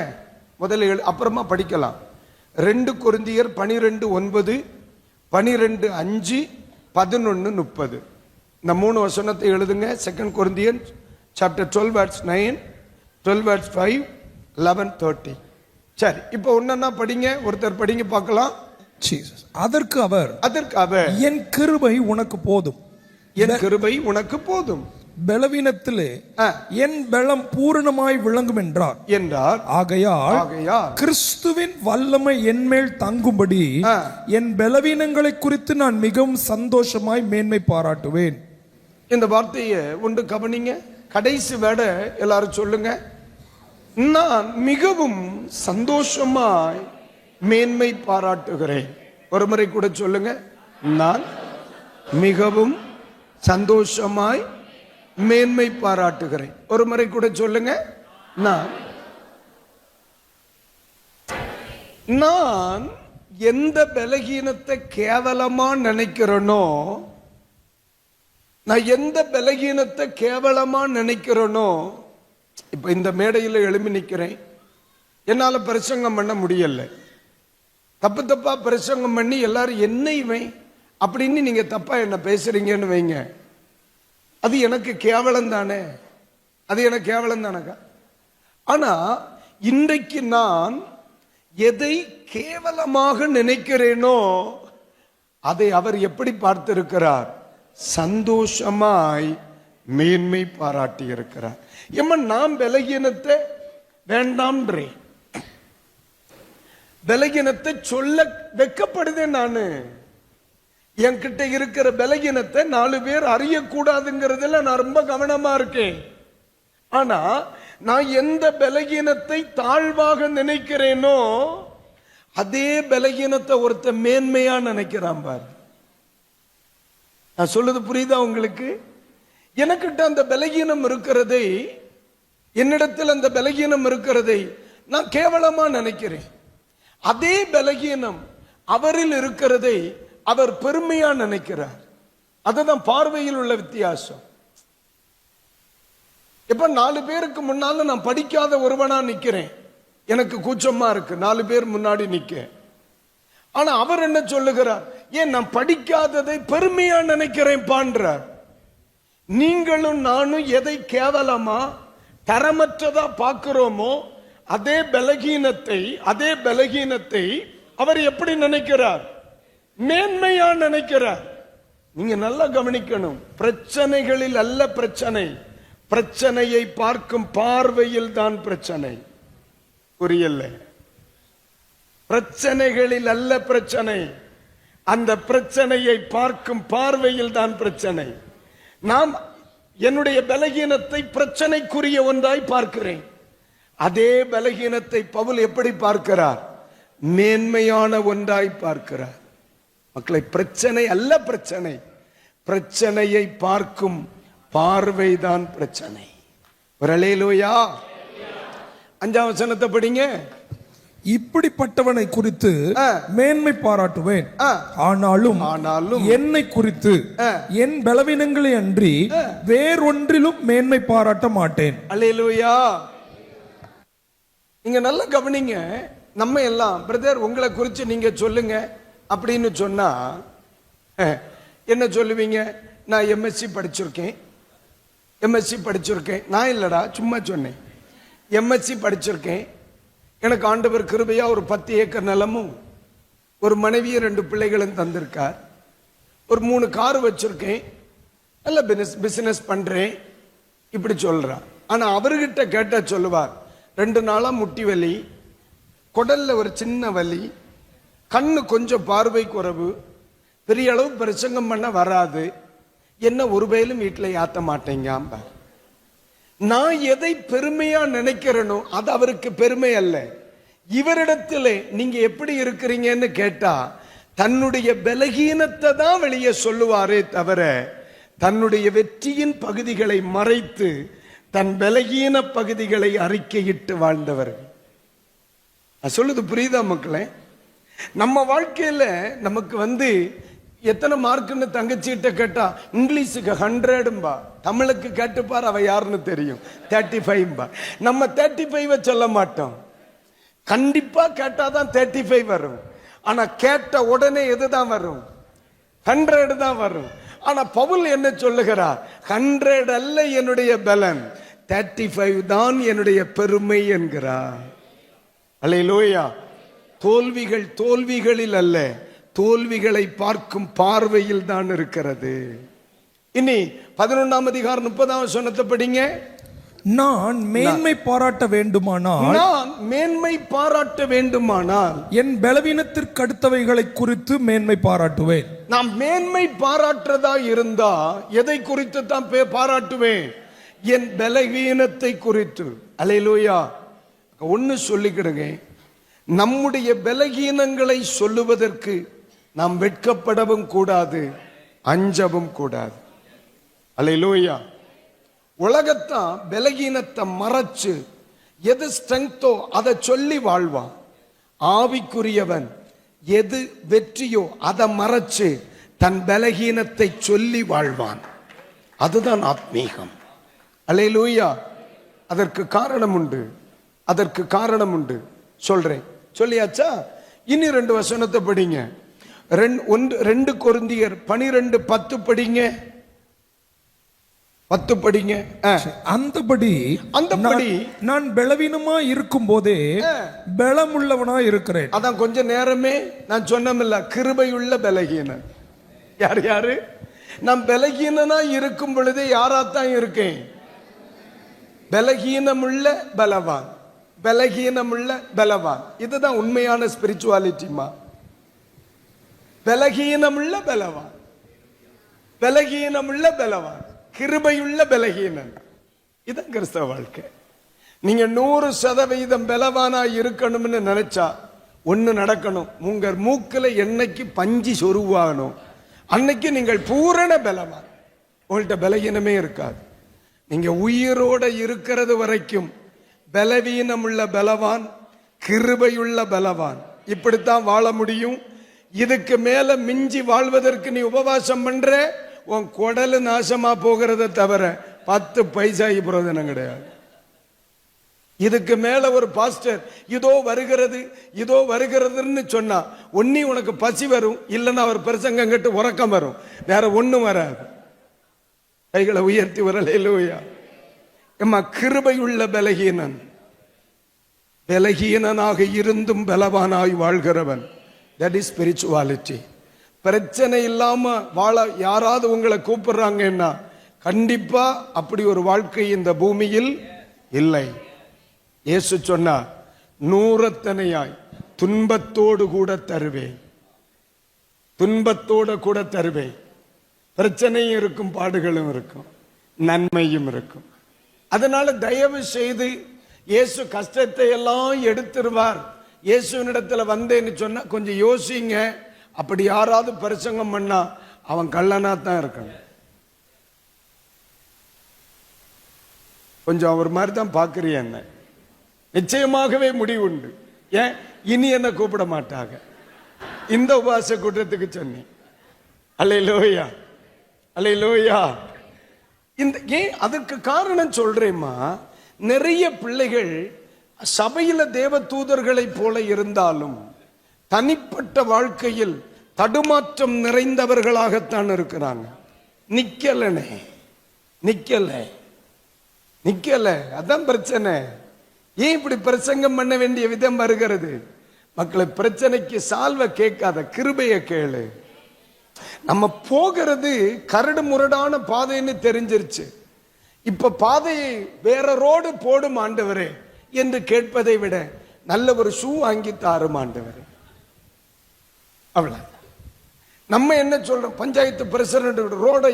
முதல்ல அப்புறமா படிக்கலாம். 2 கொரிந்தியர் 12:9, 12:5, 11:30. இந்த 3 வசனத்தை எழுதுங்க. 2 கொரிந்தியர் சாப்டர் 12 verse 9, 12 verse 5, 11:30. சரி, இப்போ ஒன்னா படிங்க. ஒருத்தர் படிங்க பார்க்கலாம். அதற்கு அவர் என் கிருபை உனக்கு போதும், என் கிருபை உனக்கு போதும், பலவீனத்திலே என் பலம் பூரணமாய் விளங்கும் என்றார். ஆகையால் கிறிஸ்துவின் வல்லமை என் மேல் தங்கும்படி என் பலவீனங்களை குறித்து நான் மிகவும் சந்தோஷமாய் மேன்மை பாராட்டுவேன். இந்த வார்த்தையை ஒன்று கவனிங்க. கடைசி வேட எல்லாரும் சொல்லுங்க. நான் மிகவும் சந்தோஷமாய் மேன்மை பாராட்டுகிறேன். ஒரு முறை கூட சொல்லுங்க. நான் மிகவும் சந்தோஷமாய் மேன்மை பாராட்டுகிறேன். ஒரு முறை கூட சொல்லுங்க. நான் எந்த பலகீனத்தை கேவலமா நினைக்கிறேனோ, நான் எந்த பலகீனத்தை கேவலமா நினைக்கிறேனோ, இப்ப இந்த மேடையில் எழுப்பி நிக்கிறேன், என்னால பிரசங்கம் பண்ண முடியல, தப்பு தப்பா பிரசங்கம் பண்ணி எல்லாரும் என்ன இவன் அப்படின்னு நீங்க தப்பா என்ன பேசுறீங்கன்னு வைங்க, அது எனக்கு கேவலம் தானே, அது எனக்கு கேவலம் தானக்கா. ஆனா இன்றைக்கு நான் எதை கேவலமாக நினைக்கிறேனோ அதை அவர் எப்படி பார்த்திருக்கிறார்? சந்தோஷமாய் மேன்மை பாராட்டி இருக்கிறார். நான் பலகீனத்தை வேண்டாம்ன்றேன், பலகீனத்தை சொல்ல வெக்கப்படுதேன். நானு என்கிட்ட இருக்கிற பலகீனத்தை 4 பேர் அறியக்கூடாதுங்கிறதுல நான் ரொம்ப கவனமா இருக்கேன். ஆனா நான் எந்த பலகீனத்தை தாழ்வாக நினைக்கிறேனோ அதே பலகீனத்தை ஒருத்த மேன்மையா நினைக்கிறான் பாரு. நான் சொல்றது புரியுதா உங்களுக்கு? எனக்கிட்ட அந்த பலகீனம் இருக்கிறதை, என்னிடத்தில் அந்த பலகீனம் இருக்கிறதை நான் கேவலமா நினைக்கிறேன். அதே பலகீனம் அவரில் இருக்கிறதை அவர் பெருமையா நினைக்கிறார். அதுதான் பார்வையில் உள்ள வித்தியாசம். இப்ப 4 பேருக்கு முன்னால நான் படிக்காத ஒருவனா நிக்கிறேன், எனக்கு கூச்சமா இருக்கு 4 பேர் முன்னாடி நிக்க. ஆனா அவர் என்ன சொல்லுகிறார்? ஏன் நான் படிக்காததை பெருமையா நினைக்கிறேன் பான்றார். நீங்களும் நானும் எதை கேவலமா தரமற்றதா பார்க்கிறோமோ அதே பலகீனத்தை அவர் எப்படி நினைக்கிறார்? மேன்மையா நினைக்கிறார். நீங்க நல்லா கவனிக்கணும். பிரச்சனைகளில் அல்ல பிரச்சனை, பிரச்சனையை பார்க்கும் பார்வையில் தான் பிரச்சனை. புரியல? பிரச்சனைகளில் அல்ல பிரச்சனை, அந்த பிரச்சனையை பார்க்கும் பார்வையில் தான் பிரச்சனை. நாம் என்னுடைய பலகீனத்தை பிரச்சனைக்குரிய ஒன்றாய் பார்க்கிறேன். அதே பலகீனத்தை பவுல் எப்படி பார்க்கிறார்? மேன்மையான ஒன்றாய் பார்க்கிறார். மக்களை, பிரச்சனை அல்ல பிரச்சனை, பிரச்சனையை பார்க்கும் பார்வைதான் பிரச்சனை. ஒரு அல்லேலூயா. 5ஆம் வசனத்தை படிங்க. இப்படிப்பட்டவனை குறித்து மேன்மை பாராட்டுவேன், ஆனாலும் என்னை குறித்து என் பலவீனங்களை அன்றி வேறொன்றிலும் மேன்மை பாராட்ட மாட்டேன். அல்லேலூயா. நீங்க நல்லா கவனிங்க. நம்ம எல்லாம் பிரதர் உங்களை குறித்து நீங்க சொல்லுங்க அப்படின்னு சொன்னா என்ன சொல்லுவீங்க? நான் எம்எஸ்சி படிச்சிருக்கேன். எம்எஸ்சி படிச்சிருக்கேன். நான் இல்லடா, சும்மா சொன்னேன். எம்எஸ்சி படிச்சிருக்கேன். எனக்கு ஆண்டவர் கிருபையா ஒரு 10 ஏக்கர் நிலமும் ஒரு மனைவியும் 2 பிள்ளைகளும் தந்திருக்கார். ஒரு 3 கார் வச்சிருக்கேன். நல்ல பிசினஸ் பண்றேன் இப்படி சொல்றார். ஆனா அவர்கிட்ட கேட்டா சொல்லுவார், 2 நாளா முட்டி வலி, குடல்ல ஒரு சின்ன வலி, கண்ணு கொஞ்சம் பார்வை குறைவு, பெரிய அளவு பிரசங்கம் பண்ண வராது, என்ன ஒரு பயிலும் வீட்டில் யாத்த மாட்டேங்க. நான் எதை பெருமையா நினைக்கிறேனோ அது அவருக்கு பெருமை அல்ல. இவரிடத்திலே நீங்க எப்படி இருக்கிறீங்கன்னு கேட்டா தன்னுடைய பலகீனத்தை தான் வெளியே சொல்லுவாரே தவிர தன்னுடைய வெற்றியின் பகுதிகளை மறைத்து தன் பலகீன பகுதிகளை அறிக்கையிட்டு வாழ்ந்தவர். சொல்லுது புரியுதா மக்களே? நம்ம வாழ்க்கையில நமக்கு எத்தனை மார்க்குன்னு தங்கச்சிட்ட கேட்டா இங்கிலீஷுக்கு 100 தமிழுக்கு கேட்டுப்பார் அவ யாருன்னு தெரியும் 35 நம்ம 35 சொல்ல மாட்டோம். கண்டிப்பா கேட்டாதான் 35 வரும். ஆனா கேட்ட உடனே எதுதான் வரும்? 100 தான் வரும். ஆனா பவுல் என்ன சொல்லுகிறார்? 100 அல்ல என்னுடைய பலன், 35 தான் என்னுடைய பெருமை என்கிறார். அல்லேலூயா. தோல்விகள் தோல்விகளில் அல்ல, தோல்விகளை பார்க்கும் பார்வையில் தான் இருக்கிறது. இனி 11ஆம் அதிகாரம் 30ஆம் வசனத்தை படிங்க. நான் மேன்மை பாராட்ட வேண்டுமானால், நான் மேன்மை பாராட்ட வேண்டுமானால் என் பலவீனத்திற்கு அடுத்தவைகளை குறித்து மேன்மை பாராட்டுவேன். நான் மேன்மை பாராட்டுறதா இருந்தா எதை குறித்து தான் பாராட்டுவேன்? என் பலவீனத்தை குறித்து. அல்லேலூயா. ஒன்னு சொல்லிக்கிடுங்க, நம்முடைய பலகீனங்களை சொல்லுவதற்கு நாம் வெட்கப்படவும் கூடாது, அஞ்சவும் கூடாது. அல்லேலூயா. உலகத்தான் பலகீனத்தை மறைச்சு எது ஸ்ட்ரெங்தோ அதை சொல்லி வாழ்வான். ஆவிக்குரியவன் எது வெற்றியோ அதை மறைச்சு தன் பலகீனத்தை சொல்லி வாழ்வான். அதுதான் ஆத்மீகம். அல்லேலூயா. அதற்கு காரணம் உண்டு, அதற்கு காரணம் உண்டு. சொல்றேன், சொல்லியாச்சா? இனி 2 வசனத்தை படிங்க. 2 கொரிந்தியர் 12:10 படிங்க. 10 படிங்க. அந்தபடி நான் பலவீனமா இருக்கும் போதே பலமுள்ளவனா இருக்கிறேன். அதான் கொஞ்ச நேரமே நான் சொன்னமில்ல, கிருபையுள்ள பலகீனன். யாரு யாரு? நான் பலகீனனா இருக்கும் பொழுதே யாராத்தான் இருக்கேன்? பலகீனமுள்ள பலவான், பலகீனமுள்ள பலவான். இதுதான் உண்மையான ஸ்பிரிச்சுவாலிட்டிமா. பலகீனமுள்ள பலவான், பலகீனமுள்ள பலவான், கிருபையுள்ள பலகீனன். இதான் கிறிஸ்தவ வாழ்க்கை. நீங்க 100% பலவானா இருக்கணும்னு நினைச்சா ஒண்ணு நடக்கணும். உங்க மூக்குல என்னைக்கு பஞ்சு சொருவானோ அன்னைக்கு நீங்கள் பூரண பலவான். உங்கள்கிட்ட பலகீனமே இருக்காது. நீங்க உயிரோட இருக்கிறது வரைக்கும் பலவீனமுள்ள பலவான், கிருபையுள்ள பலவான். இப்படித்தான் வாழ முடியும். இதுக்கு மேல மிஞ்சி வாழ்வதற்கு நீ உபவாசம் பண்ற, உன் குடலு நாசமா போகிறத தவிர 10 பைசா பிரயோஜனம் கிடையாது. இதுக்கு மேல ஒரு பாஸ்டர் இதோ வருகிறது இதோ வருகிறதுன்னு சொன்னா ஒன்னி உனக்கு பசி வரும், இல்லைன்னா அவர் பிரசங்கம் கேட்டு உறக்கம் வரும், வேற ஒண்ணும் வராது. கைகளை உயர்த்தி வரலேலூயா. எம்மா கிருபையுள்ள பலகீனன், பலகீனனாக இருந்தும் பலவானாய் வாழ்கிறவன். That is spirituality. பிரச்சனை இல்லாம வாழ யாராவது உங்களை கூப்பிடுறாங்கன்னா கண்டிப்பா அப்படி ஒரு வாழ்க்கை இந்த பூமியில் இல்லை. இயேசு சொன்னார், 100 துன்பத்தோடு கூட தருவேன், துன்பத்தோடு கூட தருவேன். பிரச்சனையும் இருக்கும், பாடுகளும் இருக்கும், நன்மையும் இருக்கும். அதனால தயவு செய்து இயேசு கஷ்டத்தை எல்லாம் எடுத்துருவார், இயேசுவினிடத்துல வந்தேன்னு சொன்னா கொஞ்சம் யோசிங்க. அப்படி யாராவது பிரசங்கம் பண்ணா அவன் கள்ளனா தான் இருக்கணும். கொஞ்சம் அவர் மாதிரி தான் பாக்குறிய என்ன, நிச்சயமாகவே முடிவு உண்டு. ஏன் இனி என்ன கூப்பிட மாட்டாங்க இந்த உபவாச கூட்டத்துக்கு சொன்னேன். அல்லேலூயா, அல்லேலூயா. இந்த ஏன் அதுக்கு காரணம் சொல்றேம்மா, நிறைய பிள்ளைகள் சபையில தேவ தூதர்களைப் போல இருந்தாலும் தனிப்பட்ட வாழ்க்கையில் தடுமாற்றம் நிறைந்தவர்களாகத்தான் இருக்கிறாங்க. நிக்கலனே, நிக்கல. அதான் பிரச்சனை. ஏன் இப்படி பிரசங்கம் பண்ண வேண்டிய விதம் வருகிறது? மக்களை, பிரச்சனைக்கு சால்வ கேட்காத, கிருபைய கேளு. நம்ம போகிறது கரடு முரடான பாதைன்னு தெரிஞ்சிருச்சு. இப்ப பாதையை வேற ரோடு போடும் ஆண்டவரே என்று கேட்பதை விட நல்ல ஒரு ஷூ வாங்கி தாரும் ஆண்டவரே. அவ்வளவு. நம்ம என்ன சொல்றோம்? பஞ்சாயத்து பிரசிடண்ட் ரோடை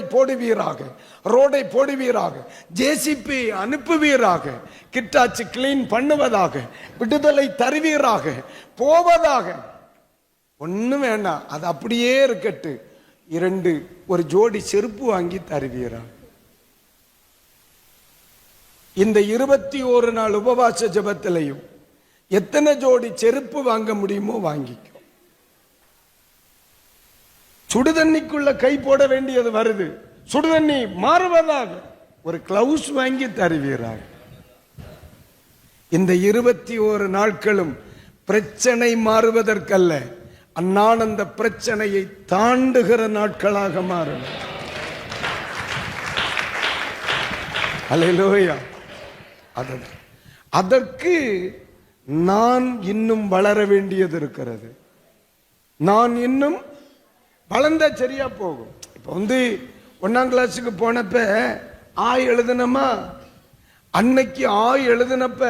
போடுவீராக, ஜேசிபி அனுப்புவீராக, கிட்டாச்சு கிளீன் பண்ணுவதாக, விடுதலை தருவீராக, போவதாக. ஒண்ணும் வேண்டாம், அது அப்படியே இருக்கட்டு. ஒரு ஜோடி செருப்பு வாங்கி தருவீராக. இந்த 21 நாள் உபவாச ஜெபத்திலையும் எத்தனை ஜோடி செருப்பு வாங்க முடியுமோ வாங்கிக்கும். சுடுதண்ணிக்குள்ள கை போட வேண்டியது வருது, சுடுதண்ணி மாறுவதாக ஒரு கிளவுஸ் வாங்கி தருவீராக. இந்த 21 நாட்களும் பிரச்சனை மாறுவதற்கல்ல, அந்நான் அந்த பிரச்சனையை தாண்டுகிற நாட்களாக மாறும். அல்லேலூயா. அதற்கு நான் இன்னும் வளர வேண்டியது இருக்கிறது. நான் இன்னும் வளர்ந்தா சரியா போகும். இப்ப 1ஆம் கிளாஸுக்கு போனப்ப எழுதுனமா, அன்னைக்கு எழுதுனப்ப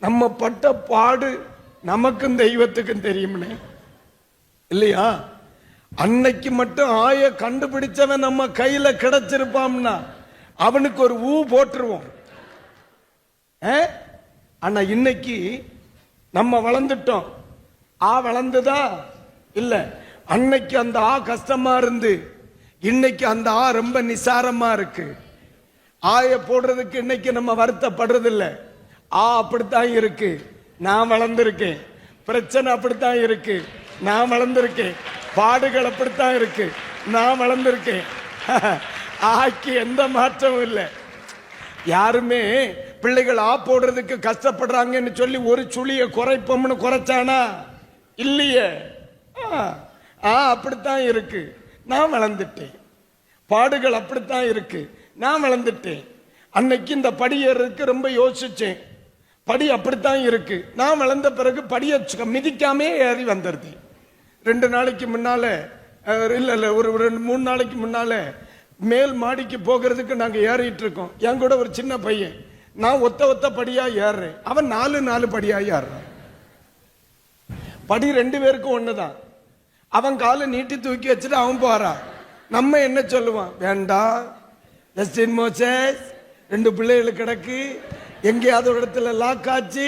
நம்ம பட்ட பாடு நமக்கும் தெய்வத்துக்கும் தெரியும்னே, இல்லையா? அன்னைக்கு மட்டும் கண்டுபிடிச்சவன் நம்ம கையில கிடைச்சிருப்பான்னா அவனுக்கு ஒரு போட்டுருவோம். ஆனா இன்னைக்கு நம்ம வளர்ந்துட்டோம். வளர்ந்துதா இல்ல? அன்னைக்கு அந்த கஷ்டமா இருந்து இன்னைக்கு அந்த ரொம்ப நிசாரமா இருக்கு. போடுறதுக்கு இன்னைக்கு நம்ம வருத்தப்படுறது இல்ல. அப்படித்தான் இருக்கு, நான் வளர்ந்திருக்கேன். பிரச்சனை அப்படித்தான் இருக்கு, நான் வளர்ந்திருக்கேன். பாடுகள் அப்படித்தான் இருக்கு, நான் வளர்ந்திருக்கேன். எந்த மாற்றமும் இல்லை. யாருமே பிள்ளைகள் போடுறதுக்கு கஷ்டப்படுறாங்கன்னு சொல்லி ஒரு சுழிய குறைப்போம்னு குறைச்சானா? இல்லையே. அப்படித்தான் இருக்கு, நான் வளர்ந்துட்டேன். பாடுகள் அப்படித்தான் இருக்கு, நான் வளர்ந்துட்டேன். அன்னைக்கு இந்த படியேறதுக்கு ரொம்ப யோசிச்சேன். படி அப்படித்தான் இருக்கு, நான் வளர்ந்த பிறகு படியை மிதிக்காமே ஏறி வந்துருது. 2 நாளைக்கு முன்னால இல்ல ஒரு 2-3 நாளைக்கு முன்னால மேல் மாடிக்கு போகிறதுக்கு நாங்க ஏறிட்டு இருக்கோம். என் கூட ஒரு சின்ன பையன், நான் ஒத்த படியா ஏறுறேன், அவன் 4 படியா ஏறுறான். படி 2 பேருக்கும் ஒண்ணுதான். அவன் காலை நீட்டி தூக்கி வச்சுட்டு அவன் போறான். நம்ம என்ன சொல்லுவான்? வேண்டாம், ஜஸ்டின் மோசஸ் 2 பிள்ளைகள் கிடக்கு, எங்கேயாவது ஒரு இடத்துல லாக் ஆச்சு,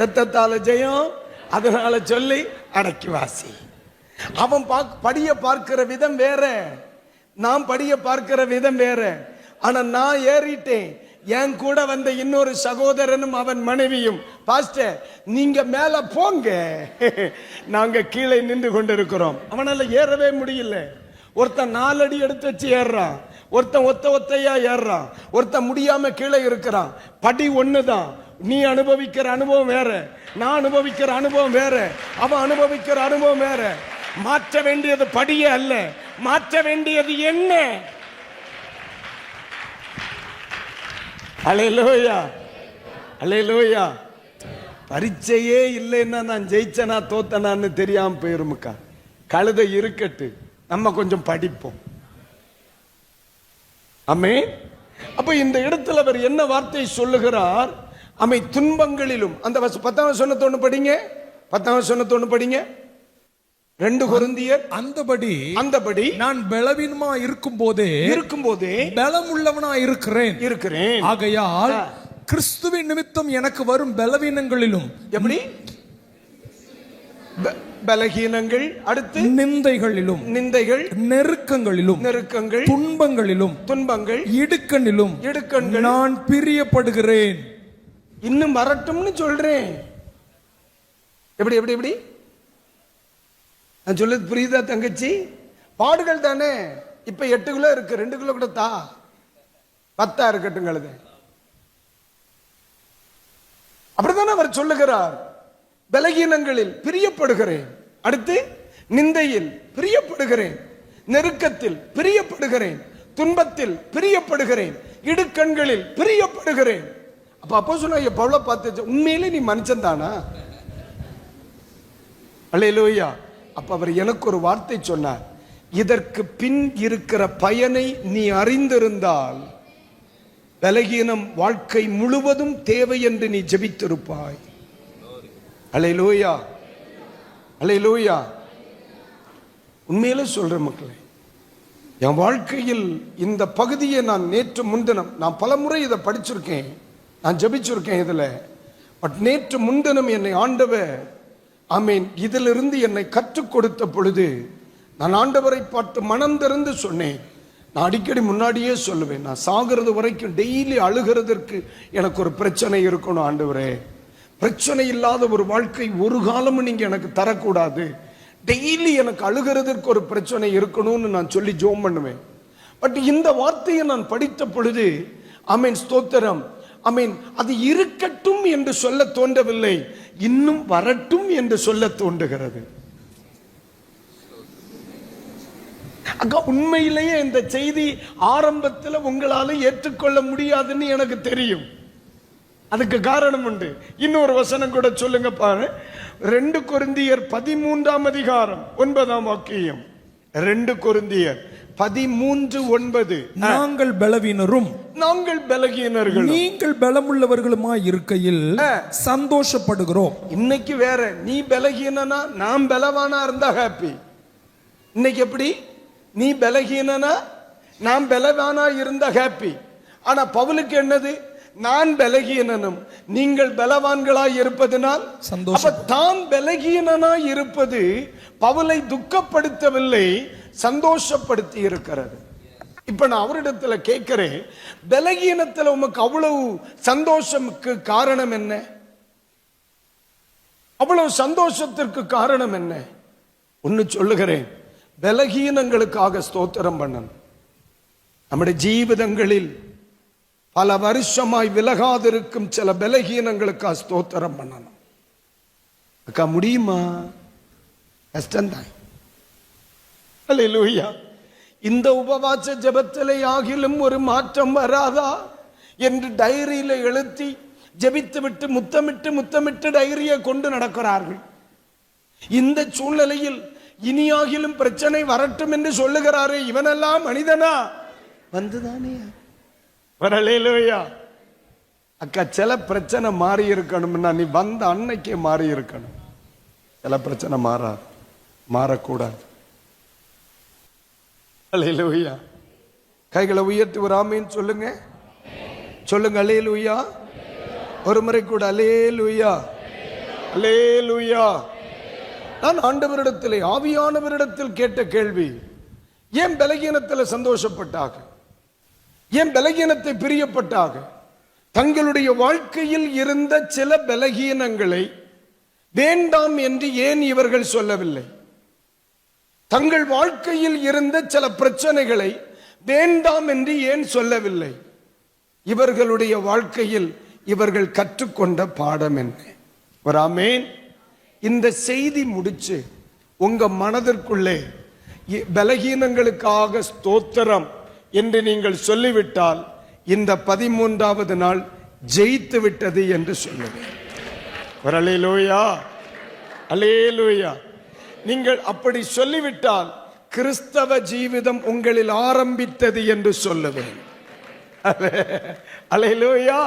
ரத்தத்தால ஜெயம், அதனால சொல்லி அடக்கி வாசி. அவன் படிய பார்க்கிற விதம் வேற, நான் படிய பார்க்கிற விதம் வேற. ஆனா நான் ஏறிட்டேன். என் கூட வந்த இன்னொரு சகோதரனும் அவன் மனைவியும், பாஸ்டர் நீங்க மேல போங்க, நாங்க கீழே நின்று கொண்டிருக்கிறோம். அவனால ஏறவே முடியல. ஒருத்தன் 4 அடி எடுத்து வச்சு ஏறான், ஒருத்தன் ஒத்தையா ஏறான், ஒருத்தன் முடியாம கீழே இருக்கிறான். படி ஒண்ணுதான். நீ அனுபவிக்கிற அனுபவம் வேற, நான் அனுபவிக்கிற அனுபவம் வேற, அவன் அனுபவிக்கிற அனுபவம் வேற. மாற்ற வேண்டியது படியே அல்ல, மாற்ற வேண்டியது என்ன? அல்லேலூயா, அல்லேலூயா. பரீட்சையே இல்லைன்னா நான் ஜெயிச்சனா தோத்தனான்னு தெரியாம போயிருமுக்கா. கழுதை இருக்கட்டு, நம்ம கொஞ்சம் படிப்போம். ஆமே. அப்ப இந்த இடத்துல அவர் என்ன வார்த்தை சொல்லுகிறார்? துன்பங்களிலும். அந்த 10ஆம் வசனத்தோடு படிங்க, 10ஆம் வசனத்தோடு படிங்க. 2 கொரிந்தியர். அந்தபடி நான் பலவீனமா இருக்கும்போதே பலம் உள்ளவனா இருக்கிறேன். ஆகையால் கிறிஸ்துவின் நிமித்தம் எனக்கு வரும் பலவீனங்களிலும், எப்படி பலகீனங்கள், அடுத்து நிந்தைகள், நெருக்கங்கள், துன்பங்கள், இடுக்கண்ணிலும் நான் பிரியப்படுகிறேன். இன்னும் வரட்டும்னு சொல்றேன். எப்படி நான் சொல்லுது புரியுதா தங்கச்சி? பாடுகள் தானே. இப்ப 8 கிலோ இருக்கு, 2 கிலோ கூட தா, 10 இருக்கட்டும் கழுது. அப்படித்தானே அவர் சொல்லுகிறார். பலகீனங்களில் பிரியப்படுகிறேன், அடுத்து நிந்தையில் பிரியப்படுகிறேன், நெருக்கத்தில் பிரியப்படுகிறேன், துன்பத்தில் பிரியப்படுகிறேன், இடுக்கண்களில் பிரியப்படுகிறேன். அப்ப அப்போஸ்தலனாகிய பவுலை பார்த்து, உண்மையிலே நீ மனுஷன் தானா? அல்லேலூயா. அப்ப அவர் எனக்கு ஒரு வார்த்தை சொன்னார், இதற்கு பின் இருக்கிற பயனை நீ அறிந்திருந்தால் பலகீனம் வாழ்க்கை முழுவதும் தேவை என்று நீ ஜெபித்திருப்பாய். அல்லேலூயா, அல்லேலூயா. உண்மையிலே சொல்ற மக்களே, என் வாழ்க்கையில் இந்த பகுதியை நான் நேற்று முன்தினம், நான் பல முறை இதை படிச்சிருக்கேன், நான் ஜெபிச்சிருக்கேன் இதுல. பட் நேற்று முன்தினம் என்னை ஆண்டவர், ஆமீன், இதிலிருந்து என்னை கற்றுக் கொடுத்த பொழுது நான் ஆண்டவரை பார்த்து மனம் திறந்து சொன்னேன். நான் அடிக்கடி முன்னாடியே சொல்லுவேன், நான் சாகிறது வரைக்கும் டெய்லி அழுகிறதற்கு எனக்கு ஒரு பிரச்சனை இருக்கணும் ஆண்டவரே. பிரச்சனை இல்லாத ஒரு வாழ்க்கை ஒரு காலமும் நீங்க எனக்கு தரக்கூடாது. டெய்லி எனக்கு அழுகிறதற்கு ஒரு பிரச்சனை இருக்கணும்னு நான் சொல்லி ஜெபம் பண்ணுவேன். பட் இந்த வார்த்தையை நான் படித்த பொழுது, ஆமீன், ஸ்தோத்திரம், ஆமீன், அது இருக்கட்டும் என்று சொல்ல தோன்றவில்லை, இன்னும் வரட்டும் என்று சொல்ல தோன்றுகிறது. அக்கா, உண்மையிலேயே இந்த செய்தி ஆரம்பத்தில் உங்களால ஏற்றுக்கொள்ள முடியாதுன்னு எனக்கு தெரியும். அதுக்கு காரணம் உண்டு. இன்னொரு வசனம் கூட சொல்லுங்க பாரு. 2 கொரிந்தியர் 13ஆம் அதிகாரம் 9ஆம் வாக்கியம். 2 கொரிந்தியர் 13:9. நாங்கள் பலவீனரும் நாங்கள் பலகீனர்கள், நீங்கள் பலமுள்ளவர்களுமாய் இருக்கையில் சந்தோஷப்படுகிறோம். இன்னைக்கு வேற, நீ பலகீனனா நான் பலவானா இருந்தா ஹாப்பி. இன்னைக்கு எப்படி? நீ பலகீனனா நான் பலவானா இருந்தா ஹாப்பி. ஆனா பவுலுக்கு என்னது? நான் பலகீனனும் நீங்கள் பலவான்களாய் இருப்பதனால் சந்தோஷம். அப்ப தான் பலகீனனாய் இருப்பது பவுலை துக்கப்படுத்தவில்லை, சந்தோஷப்படுத்தி இருக்கிறது. இப்ப நான் அவரிடத்துல கேட்கிறேன், பலகீனத்துல உமக்கு அவ்வளவு சந்தோஷத்துக்கு காரணம் என்ன? அவ்வளவு சந்தோஷத்திற்கு காரணம் என்ன? ஒன்னு சொல்லுகிறேன், பலகீனங்களுக்காக ஸ்தோத்திரம் பண்ணணும். நம்முடைய ஜீவிதங்களில் பல வருஷமாய் விலகாதிருக்கும் சில பலகீனங்களுக்காக ஸ்தோத்திரம் பண்ணணும். அக்கா, முடியுமா? கஷ்டம்தான். அல்லேலூயா. இந்த உபவாச ஜெபத்திலே ஆகிலும் ஒரு மாற்றம் வராதா என்று டைரியில எழுதி ஜெபித்து விட்டு முத்தமிட்டு டைரியை கொண்டு நடக்கிறார்கள். இந்த சூழ்நிலையில் இனியாகிலும் பிரச்சனை வரட்டும் என்று சொல்லுகிறாரே, இவனெல்லாம் மனிதனா? வந்துதானே. வரலேலூயா. அக்கா, சில பிரச்சனை மாறி இருக்கணும்னா நீ வந்த அன்னைக்கே மாறி இருக்கணும். சில பிரச்சனை மாறக்கூடாது. அல்லேலூயா. கைகளை உயர்த்தி ஒரு ஆமீன் சொல்லுங்க. சொல்லுங்க அல்லேலூயா. ஒரு முறை கூட அல்லேலூயா, அல்லேலூயா. நான் ஆண்டவரிடத்தில், ஆவியானவரிடத்தில் கேட்ட கேள்வி, ஏன் பலகீனத்தில் சந்தோஷப்பட்டாக? ஏன் பலகீனத்தை பிரியப்பட்டாக? தங்களுடைய வாழ்க்கையில் இருந்த சில பலகீனங்களை வேண்டாம் என்று ஏன் இவர்கள் சொல்லவில்லை? தங்கள் வாழ்க்கையில் இருந்த சில பிரச்சனைகளை வேண்டாம் என்று ஏன் சொல்லவில்லை? இவர்களுடைய வாழ்க்கையில் இவர்கள் கற்றுக்கொண்ட பாடம் என்ன? ஒரு ஆமேன். இந்த செய்தி முடிச்சு உங்க மனதிற்குள்ளே பலகீனங்களுக்காக ஸ்தோத்திரம் என்று நீங்கள் சொல்லிவிட்டால் இந்த 13வது நாள் ஜெயித்து விட்டது என்று சொல்லுவேன். அல்லேலூயா, அல்லேலூயா. நீங்கள் அப்படி சொல்லிவிட்டால் கிறிஸ்தவ ஜீவிதம் உங்களில் ஆரம்பித்தது என்று சொல்லுவேன். அல்லேலூயா.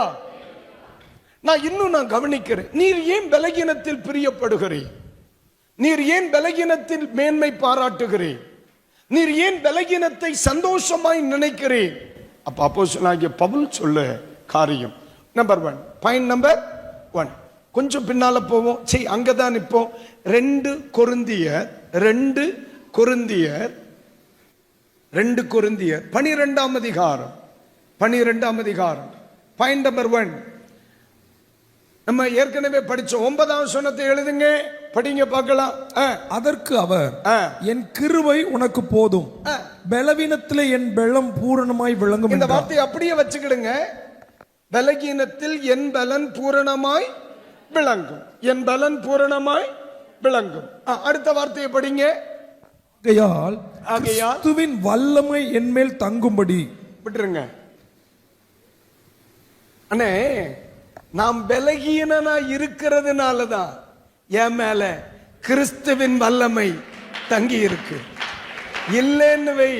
நான் கவனிக்கிறேன், நீர் ஏன் பலகீனத்தில் பிரியப்படுகிறீர்? நீர் ஏன் பலகீனத்தில் மேன்மை பாராட்டுகிறீர்? நீர் ஏன் பலகீனத்தை சந்தோஷமாய் நினைக்கிறீர்? அப்ப அப்போஸ்தலனாகிய பவுல் சொல்ல காரியம் நம்பர் 1, பாயிண்ட் நம்பர் 1. கொஞ்சம் பின்னால போவோம். சரி, அங்கதான் இப்போ 2 கொரிந்தியர் 12ஆம் அதிகாரம் பாயிண்ட் நம்பர் 1. நம்ம ஏற்கனவே படிச்சோம். 9ஆம் வசனத்தை எழுதுங்க, படிங்க பார்க்கலாம். அதற்கு அவர், என் கிருபை உனக்கு போதும், பலவீனத்திலே என் பலம் பூரணமாய் விளங்கும். இந்த வார்த்தையை அப்படியே வச்சுக்கிடுங்க. பலகீனத்தில் என் பலன் பூரணமாய் விளங்கும். என் பலன் பூரணமாய் விளங்கும். அடுத்த வார்த்தையை படிங்க. ஆகையால் ஆகையால் கிறிஸ்துவின் வல்லமை என்மேல் தங்கும்படி. விட்டுருங்க அண்ணே, நாம் பலகீனனா இருக்கிறதுனாலதான் என் மேல கிறிஸ்துவின் வல்லமை தங்கி இருக்கு. இல்லைன்னு வை,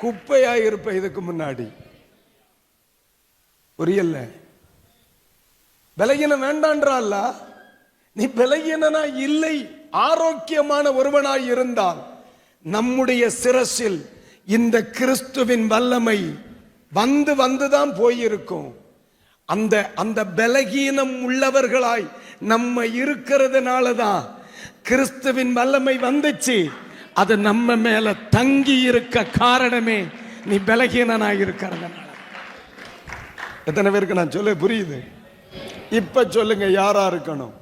குப்பையா இருப்ப. இதுக்கு முன்னாடி புரியல. பலகீனம் வேண்டான்றா, நீ பலகீனனா இல்லை, ஆரோக்கியமான ஒருவனாய் இருந்தால் நம்முடைய சிரசில் இந்த கிறிஸ்துவின் வல்லமை வந்து வந்துதான் போயிருக்கும். அந்த அந்த பலகீனம் உள்ளவர்களாய் நம்ம இருக்கிறதுனாலதான் கிறிஸ்துவின் வல்லமை வந்துச்சு. அது நம்ம மேல தங்கி இருக்க காரணமே நீ பலகீனனாய் இருக்கிறதுனால. எத்தனை பேருக்கு நான் சொல்ல புரியுது? இப்ப சொல்லுங்க, யாரா இருக்கணும்?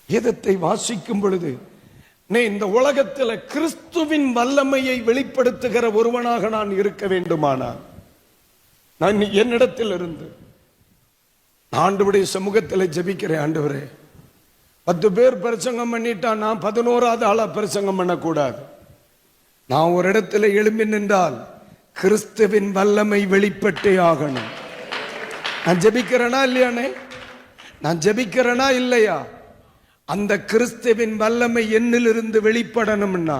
வேதத்தை வாசிக்கும் பொழுது இந்த உலகத்தில் கிறிஸ்துவின் வல்லமையை வெளிப்படுத்துகிற ஒருவனாக நான் இருக்க வேண்டுமானால் நான் என்னிடத்தில் இருந்து ஆண்டவருடைய சமூகத்தில் ஜெபிக்கிறேன். ஆண்டவரே, 10 பேர் பிரசங்கம் பண்ணிட்டா நான் 11வது ஆளா பிரசங்கம் பண்ணக்கூடாது. நான் ஒரு இடத்துல எழும்பி நின்றால் கிறிஸ்துவின் வல்லமை வெளிப்பட்டே ஆகணும். நான் ஜெபிக்கிறேனா இல்லையானே? நான் ஜெபிக்கிறேனா இல்லையா? அந்த கிறிஸ்துவின் வல்லமை என்னிலிருந்து வெளிப்படணும்னா,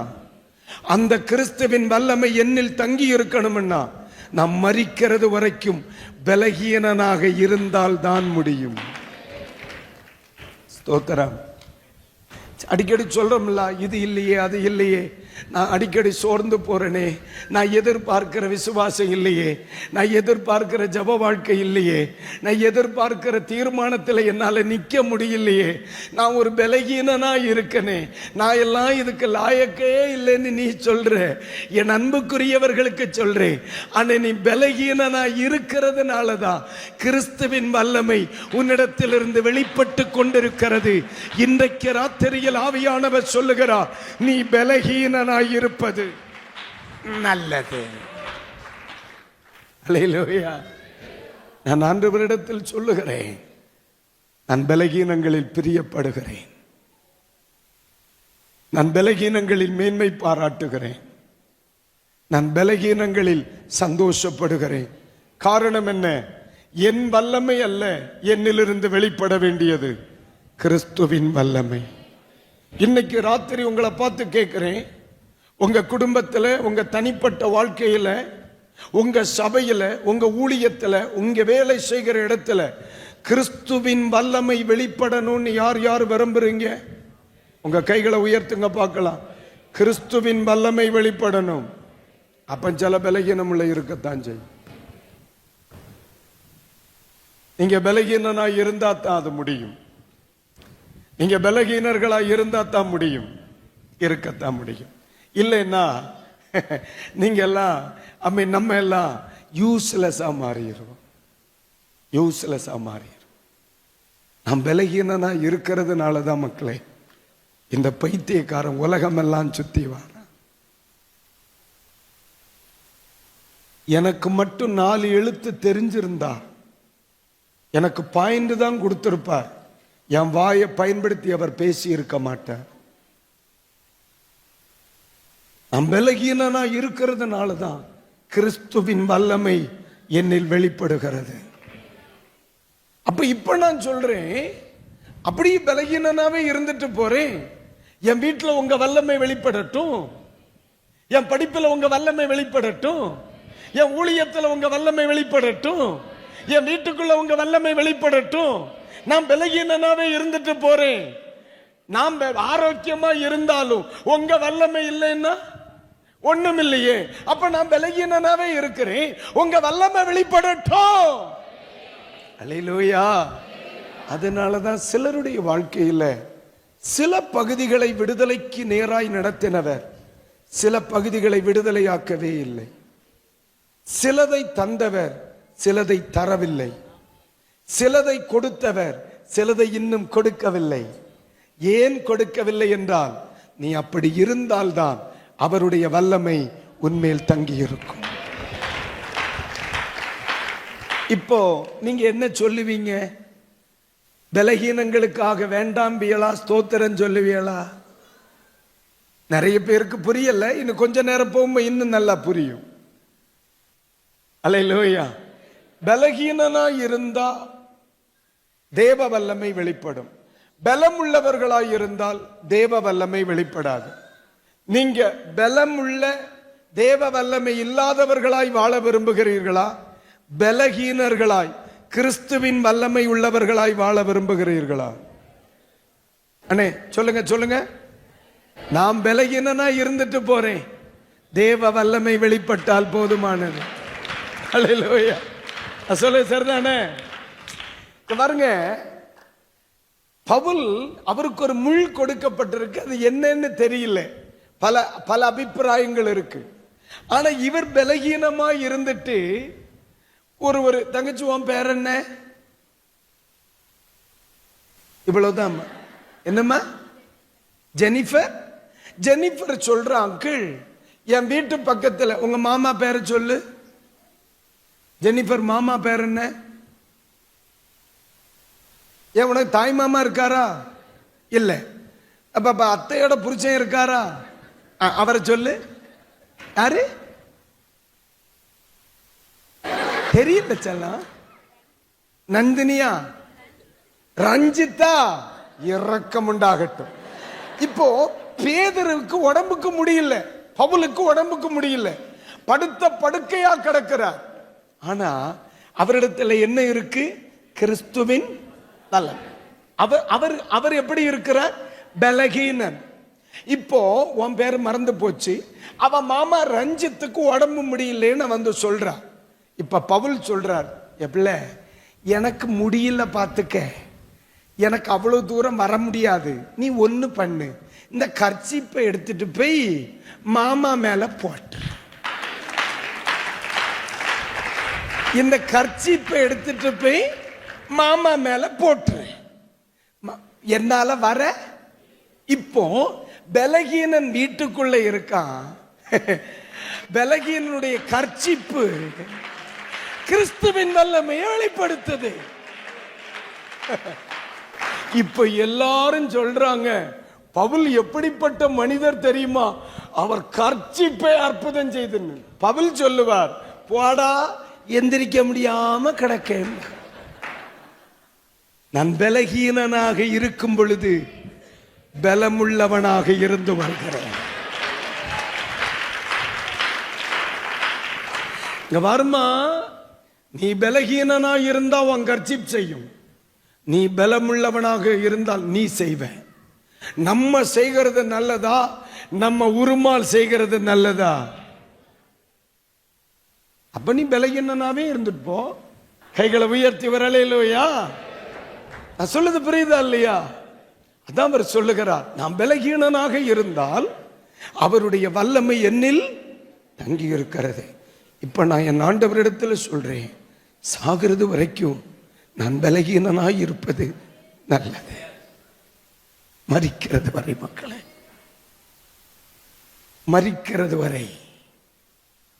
அந்த கிறிஸ்துவின் வல்லமை என்னில் தங்கி இருக்கணும்னா, நாம் மரிக்கிறது வரைக்கும் பலகீனனாக இருந்தால் தான் முடியும். ஸ்தோத்திரம். அடிக்கடி சொல்றோம்ல, இது இல்லையே அது இல்லையே, நான் அடிக்கடி சோர்ந்து போறேனே, நான் எதிர்பார்க்கிற விசுவாசம் இல்லையே, நான் எதிர்பார்க்கிற ஜப வாழ்க்கை இல்லையே, நான் எதிர்பார்க்கிற தீர்மானத்தில் என்னால நிக்க முடியலையே, நான் ஒரு பலகீனனா இருக்கனே, நான் எல்லாம் இதுக்கு லாயக்கே இல்லைன்னு நீ சொல்ற. என் அன்புக்குரியவர்களுக்கு சொல்றேன், ஆனா நீ பலகீனனா இருக்கிறதுனாலதான் கிறிஸ்துவின் வல்லமை உன்னிடத்திலிருந்து வெளிப்பட்டு கொண்டிருக்கிறது. இன்றைக்கு ராத்திரியில் ஆவியானவர் சொல்லுகிறார், நீ பலகீனனாய் இருப்பது நல்லது. அல்லேலூயா. நான் ஆண்டவரிடத்தில் சொல்லுகிறேன், நான் பலகீனங்களில் பிரியப்படுகிறேன், நான் பலகீனங்களில் மேன்மை பாராட்டுகிறேன், நான் பலகீனங்களில் சந்தோஷப்படுகிறேன். காரணம் என்ன? என் வல்லமை அல்ல என்னிலிருந்து வெளிப்பட வேண்டியது, கிறிஸ்துவின் வல்லமை. இன்னைக்கு ராத்திரி உங்களை பார்த்து கேட்கிறேன், உங்க குடும்பத்தில், உங்க தனிப்பட்ட வாழ்க்கையில, உங்க சபையில, உங்க ஊழியத்தில், உங்க வேலை செய்கிற இடத்துல கிறிஸ்துவின் வல்லமை வெளிப்படணும்னு யார் யார் விரும்புறீங்க? உங்க கைகளை உயர்த்துங்க பார்க்கலாம். கிறிஸ்துவின் வல்லமை வெளிப்படணும். அப்ப சில பலகீனம் உள்ள இருக்கத்தான் செய்யும். நீங்க பலகீனனா இருந்தா தான் அது முடியும். நீங்க பலகீனர்களா இருந்தா தான் முடியும், இருக்கத்தான் முடியும். இல்லைன்னா நீங்க எல்லாம் நம்ம எல்லாம் யூஸ்லெஸ்ஸா மாறிடுவோம். யூஸ்லெஸ்ஸா மாறிடும். நாம் பலகீனனா இருக்கிறதுனால தான் மக்களே இந்த பைத்தியக்காரன் உலகமெல்லாம் சுத்தி வர. எனக்கு மட்டும் 4 எழுத்து தெரிஞ்சிருந்தா எனக்கு பாயிண்ட் தான் கொடுத்திருப்பார். என் வாயை பயன்படுத்தி அவர் பேசி இருக்க மாட்டார். நான் பலகீனனா இருக்கிறதுனாலதான் கிறிஸ்துவின் வல்லமை என்னில் வெளிப்படுகிறது. அப்ப இப்ப நான் சொல்றேன், அப்படி பலகீனனாவே இருந்துட்டு போறேன். என் வீட்டுல உங்க வல்லமை வெளிப்படட்டும், என் படிப்புல உங்க வல்லமை வெளிப்படட்டும், என் ஊழியத்துல உங்க வல்லமை வெளிப்படட்டும், என் வீட்டுக்குள்ள உங்க வல்லமை வெளிப்படட்டும். நான் பலகீனனாவே இருந்துட்டு போறேன். நாம் ஆரோக்கியமா இருந்தாலும் உங்க வல்லமை இல்லைன்னா ஒண்ணும் இல்லையே. அப்ப நான் பலகீனனாவே இருக்கிறேன், உங்க வல்லமை வெளிப்படட்டும். அல்லேலூயா. அதனாலதான் சிலருடைய வாழ்க்கையில சில பகுதிகளை விடுதலைக்கு நேராய் நடத்தினவர் சில பகுதிகளை விடுதலையாக்கவே இல்லை. சிலதை தந்தவர் சிலதை தரவில்லை. சிலதை கொடுத்தவர் சிலதை இன்னும் கொடுக்கவில்லை. ஏன் கொடுக்கவில்லை என்றால், நீ அப்படி இருந்தால்தான் அவருடைய வல்லமை உன்மேல் தங்கி இருக்கும். இப்போ நீங்க என்ன சொல்லுவீங்க? பலகீனங்களுக்காக வேண்டாம் பியலா, ஸ்தோத்திரம் சொல்லுவீங்களா? நிறைய பேருக்கு புரியல. இன்னும் கொஞ்ச நேரம் போகும்போது இன்னும் நல்லா புரியும். அல்லேலூயா. பலகீனனா இருந்தா தேவ வல்லமை வெளிப்படும். பலம் உள்ளவர்களாய் இருந்தால் தேவ வல்லமை வெளிப்படாது. நீங்க பலம் உள்ள தேவ வல்லமை இல்லாதவர்களாய் வாழ விரும்புகிறீர்களா? பலகீனர்களாய் கிறிஸ்துவின் வல்லமை உள்ளவர்களாய் வாழ விரும்புகிறீர்களா? அண்ணே சொல்லுங்க சொல்லுங்க. நான் பலகீனனா இருந்துட்டு போறேன், தேவ வல்லமை வெளிப்பட்டால் போதுமானது. அல்லேலூயா. சொல்ல சரிதானே? பாருங்க, பவுல் அவருக்கு ஒரு முள் கொடுக்கப்பட்டிருக்கு. அது என்னன்னு தெரியல. பல பல அபிப்பிராயங்கள் இருக்கு. ஆனா இவர் பலகீனமா இருந்துட்டு ஒரு தங்கச்சி, உன் பேர் என்ன? இவ்வளவுதான். என்னம்மா? ஜெனிஃபர். ஜெனிஃபர் சொல்ற, அங்கிள் என் வீட்டு பக்கத்துல உங்க மாமா பேரை சொல்லு. ஜெனிஃபர் மாமா பேர் என்ன? ஏன் உனக்கு தாய் மாமா இருக்காரா? இல்ல. அப்ப அத்தையோட புருஷன் இருக்காரா? அவரை சொல்லு. யாரு? தெரியல செல்லம். நந்தினியா? ரஞ்சிதா? இரக்கம் உண்டாகட்டும். இப்போ பேதருக்கு உடம்புக்கு முடியல, பவுலுக்கு உடம்புக்கு முடியல, படுத்த படுக்கையா கிடக்கிறார். ஆனா அவரிடத்துல என்ன இருக்கு? கிறிஸ்துவின் பலம். அவர் எப்படி இருக்கிறார்? பலகீனன். இப்போ உன் பேர் மறந்து போச்சு. அவன் மாமா ரஞ்சித்துக்கு உடம்பு முடியலன்னு வந்து சொல்றான். இப்ப பவுல் சொல்றார், எப்பல எனக்கு முடியல பாத்துக்க, எனக்கு அவ்வளவு தூரம் வர முடியாது. நீ ஒண்ணு பண்ணு, இந்த கர்ச்சீப்பை எடுத்துட்டு போய் மாமா மேல போட்டு, இந்த கர்ச்சீப்பை எடுத்துட்டு போய் மாமா மேல போட்டு, என்னால வர. இப்போ பலகீனன் வீட்டுக்குள்ள இருக்கான். பலகீனனுடைய கர்ச்சீப்பு கிறிஸ்துவின் வல்லமையை வெளிப்படுத்துது. இப்ப எல்லாரும் சொல்றாங்க, பவுல் எப்படிப்பட்ட மனிதர் தெரியுமா? அவர் கர்ச்சீப்பை அற்புதம் செய்து. பவுல் சொல்லுவார், போடா எந்திரிக்க முடியாம கிடக்க. நான் பலகீனனாக இருக்கும் பொழுது பலமுள்ளவனாக இருந்து வருகிறேன். இங்க வருமா, நீ பலகீனனா இருந்தா உன் கர்ச்சீப் செய்யும். நீ பலமுள்ளவனாக இருந்தால் நீ செய்வ. நம்ம செய்கிறது நல்லதா, நம்ம உருமால் செய்கிறது நல்லதா? அப்ப நீ பலகீனனாவே இருந்துட்டு போ. கைகளை உயர்த்தி வரலையா? நான் சொல்லுது புரியுதா இல்லையா? அதான் அவர் சொல்லுகிறார், நான் பலகீனனாக இருந்தால் அவருடைய வல்லமை என்னில் தங்கி இருக்கிறது. இப்ப நான் என் ஆண்டவரிடத்துல சொல்றேன், சாகிறது வரைக்கும் நான் பலகீனனாய் இருப்பது நல்லது. மரிக்கிறது வரை மக்களே, மரிக்கிறது வரை,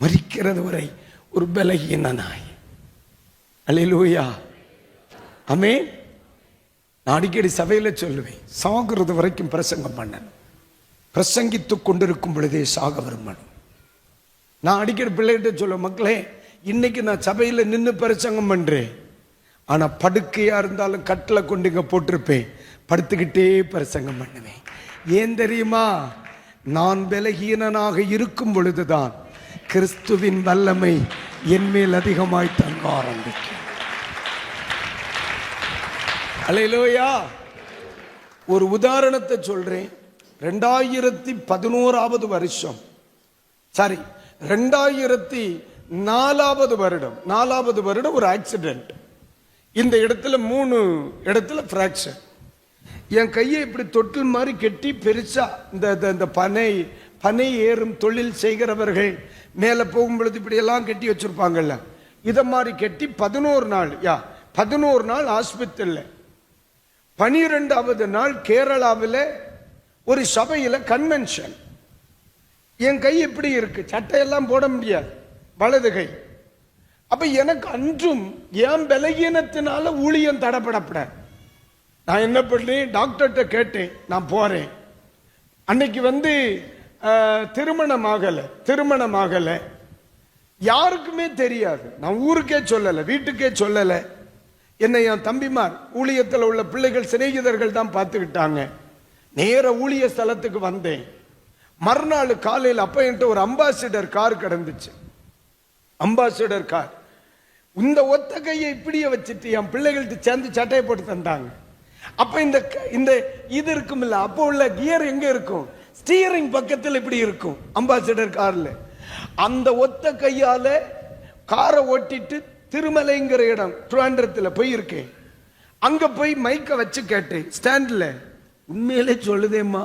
மரிக்கிறது வரை ஒரு பலகீனனாய். அல்லேலூயா, ஆமென். நான் அடிக்கடி சபையில சொல்லுவேன், சாகிறது வரைக்கும் பிரசங்கம் பண்ணணும். பிரசங்கித்துக் கொண்டிருக்கும் பொழுதே சாக விரும்பணும். நான் அடிக்கடி பிள்ளைகிட்ட சொல்லுவேன், மக்களே இன்னைக்கு நான் சபையில நின்று பிரசங்கம் பண்றேன், ஆனா படுக்கையா இருந்தாலும் கட்டில கொண்டு இங்க போட்டிருப்பேன், படுத்துக்கிட்டே பிரசங்கம் பண்ணுவேன். ஏன் தெரியுமா? நான் பலகீனனாக இருக்கும் பொழுதுதான் கிறிஸ்துவின் வல்லமை என் மேல் அதிகமாய் தங்க ஆரம்பிக்கும். அல்லேலூயா. ஒரு உதாரணத்தை சொல்றேன். 2011 வருஷம், சாரி 2004 வருடம், 4வது வருடம் ஒரு ஆக்சிடென்ட். இந்த இடத்துல 3 இடத்துல பிராக்சர். என் கையை இப்படி தொட்டில் மாதிரி கெட்டி பெருசா, இந்த பனை ஏறும் தொழில் செய்கிறவர்கள் மேல போகும் பொழுது இப்படி எல்லாம் கெட்டி வச்சிருப்பாங்கல்ல, இத மாதிரி கெட்டி 11 நாள் ஆஸ்பத்திரியில. 12வது நாள் கேரளாவில் ஒரு சபையில கன்வென்ஷன். என் கை இப்படி இருக்கு, சட்டையெல்லாம் போட முடியாது, வலது கை. அப்ப எனக்கு அன்றும் என் பலகீனத்தினால ஊழியம் தடப்படப்பட நான் என்ன பண்ணேன், டாக்டர்கிட்ட கேட்டேன். நான் போறேன். அன்னைக்கு திருமணமாகல யாருக்குமே தெரியாது. நான் ஊருக்கே சொல்லல, வீட்டுக்கே சொல்லல. என்னை என் தம்பிமார், ஊழியத்தில் உள்ள பிள்ளைகள், சிநேகிதர்கள் தான் பார்த்துக்கிட்டாங்க. நேர ஊழிய ஸ்தலத்துக்கு வந்தேன். மறுநாள் காலையில் அப்ப என்கிட்ட ஒரு அம்பாசிடர் கார் கிடந்துச்சு. Ambassador car. இந்த ஒத்த கையை இப்படியே வச்சுட்டு என் பிள்ளைகள்ட்ட சேர்ந்து சட்டையை போட்டு தந்தாங்க. அப்ப இந்த இது இருக்கும் இல்ல, அப்போ உள்ள கியர் எங்க இருக்கும், ஸ்டீரிங் பக்கத்தில் இப்படி இருக்கும் அம்பாசிடர் கார்ல. அந்த ஒத்த கையால காரை ஓட்டிட்டு திருமலைங்கிற இடம் திருவனந்தபுரத்தில் போயிருக்கேன். அங்க போய் மைக்க வச்சு கேட்டேன் ஸ்டாண்ட்ல. உண்மையிலே சொல்லுதேம்மா,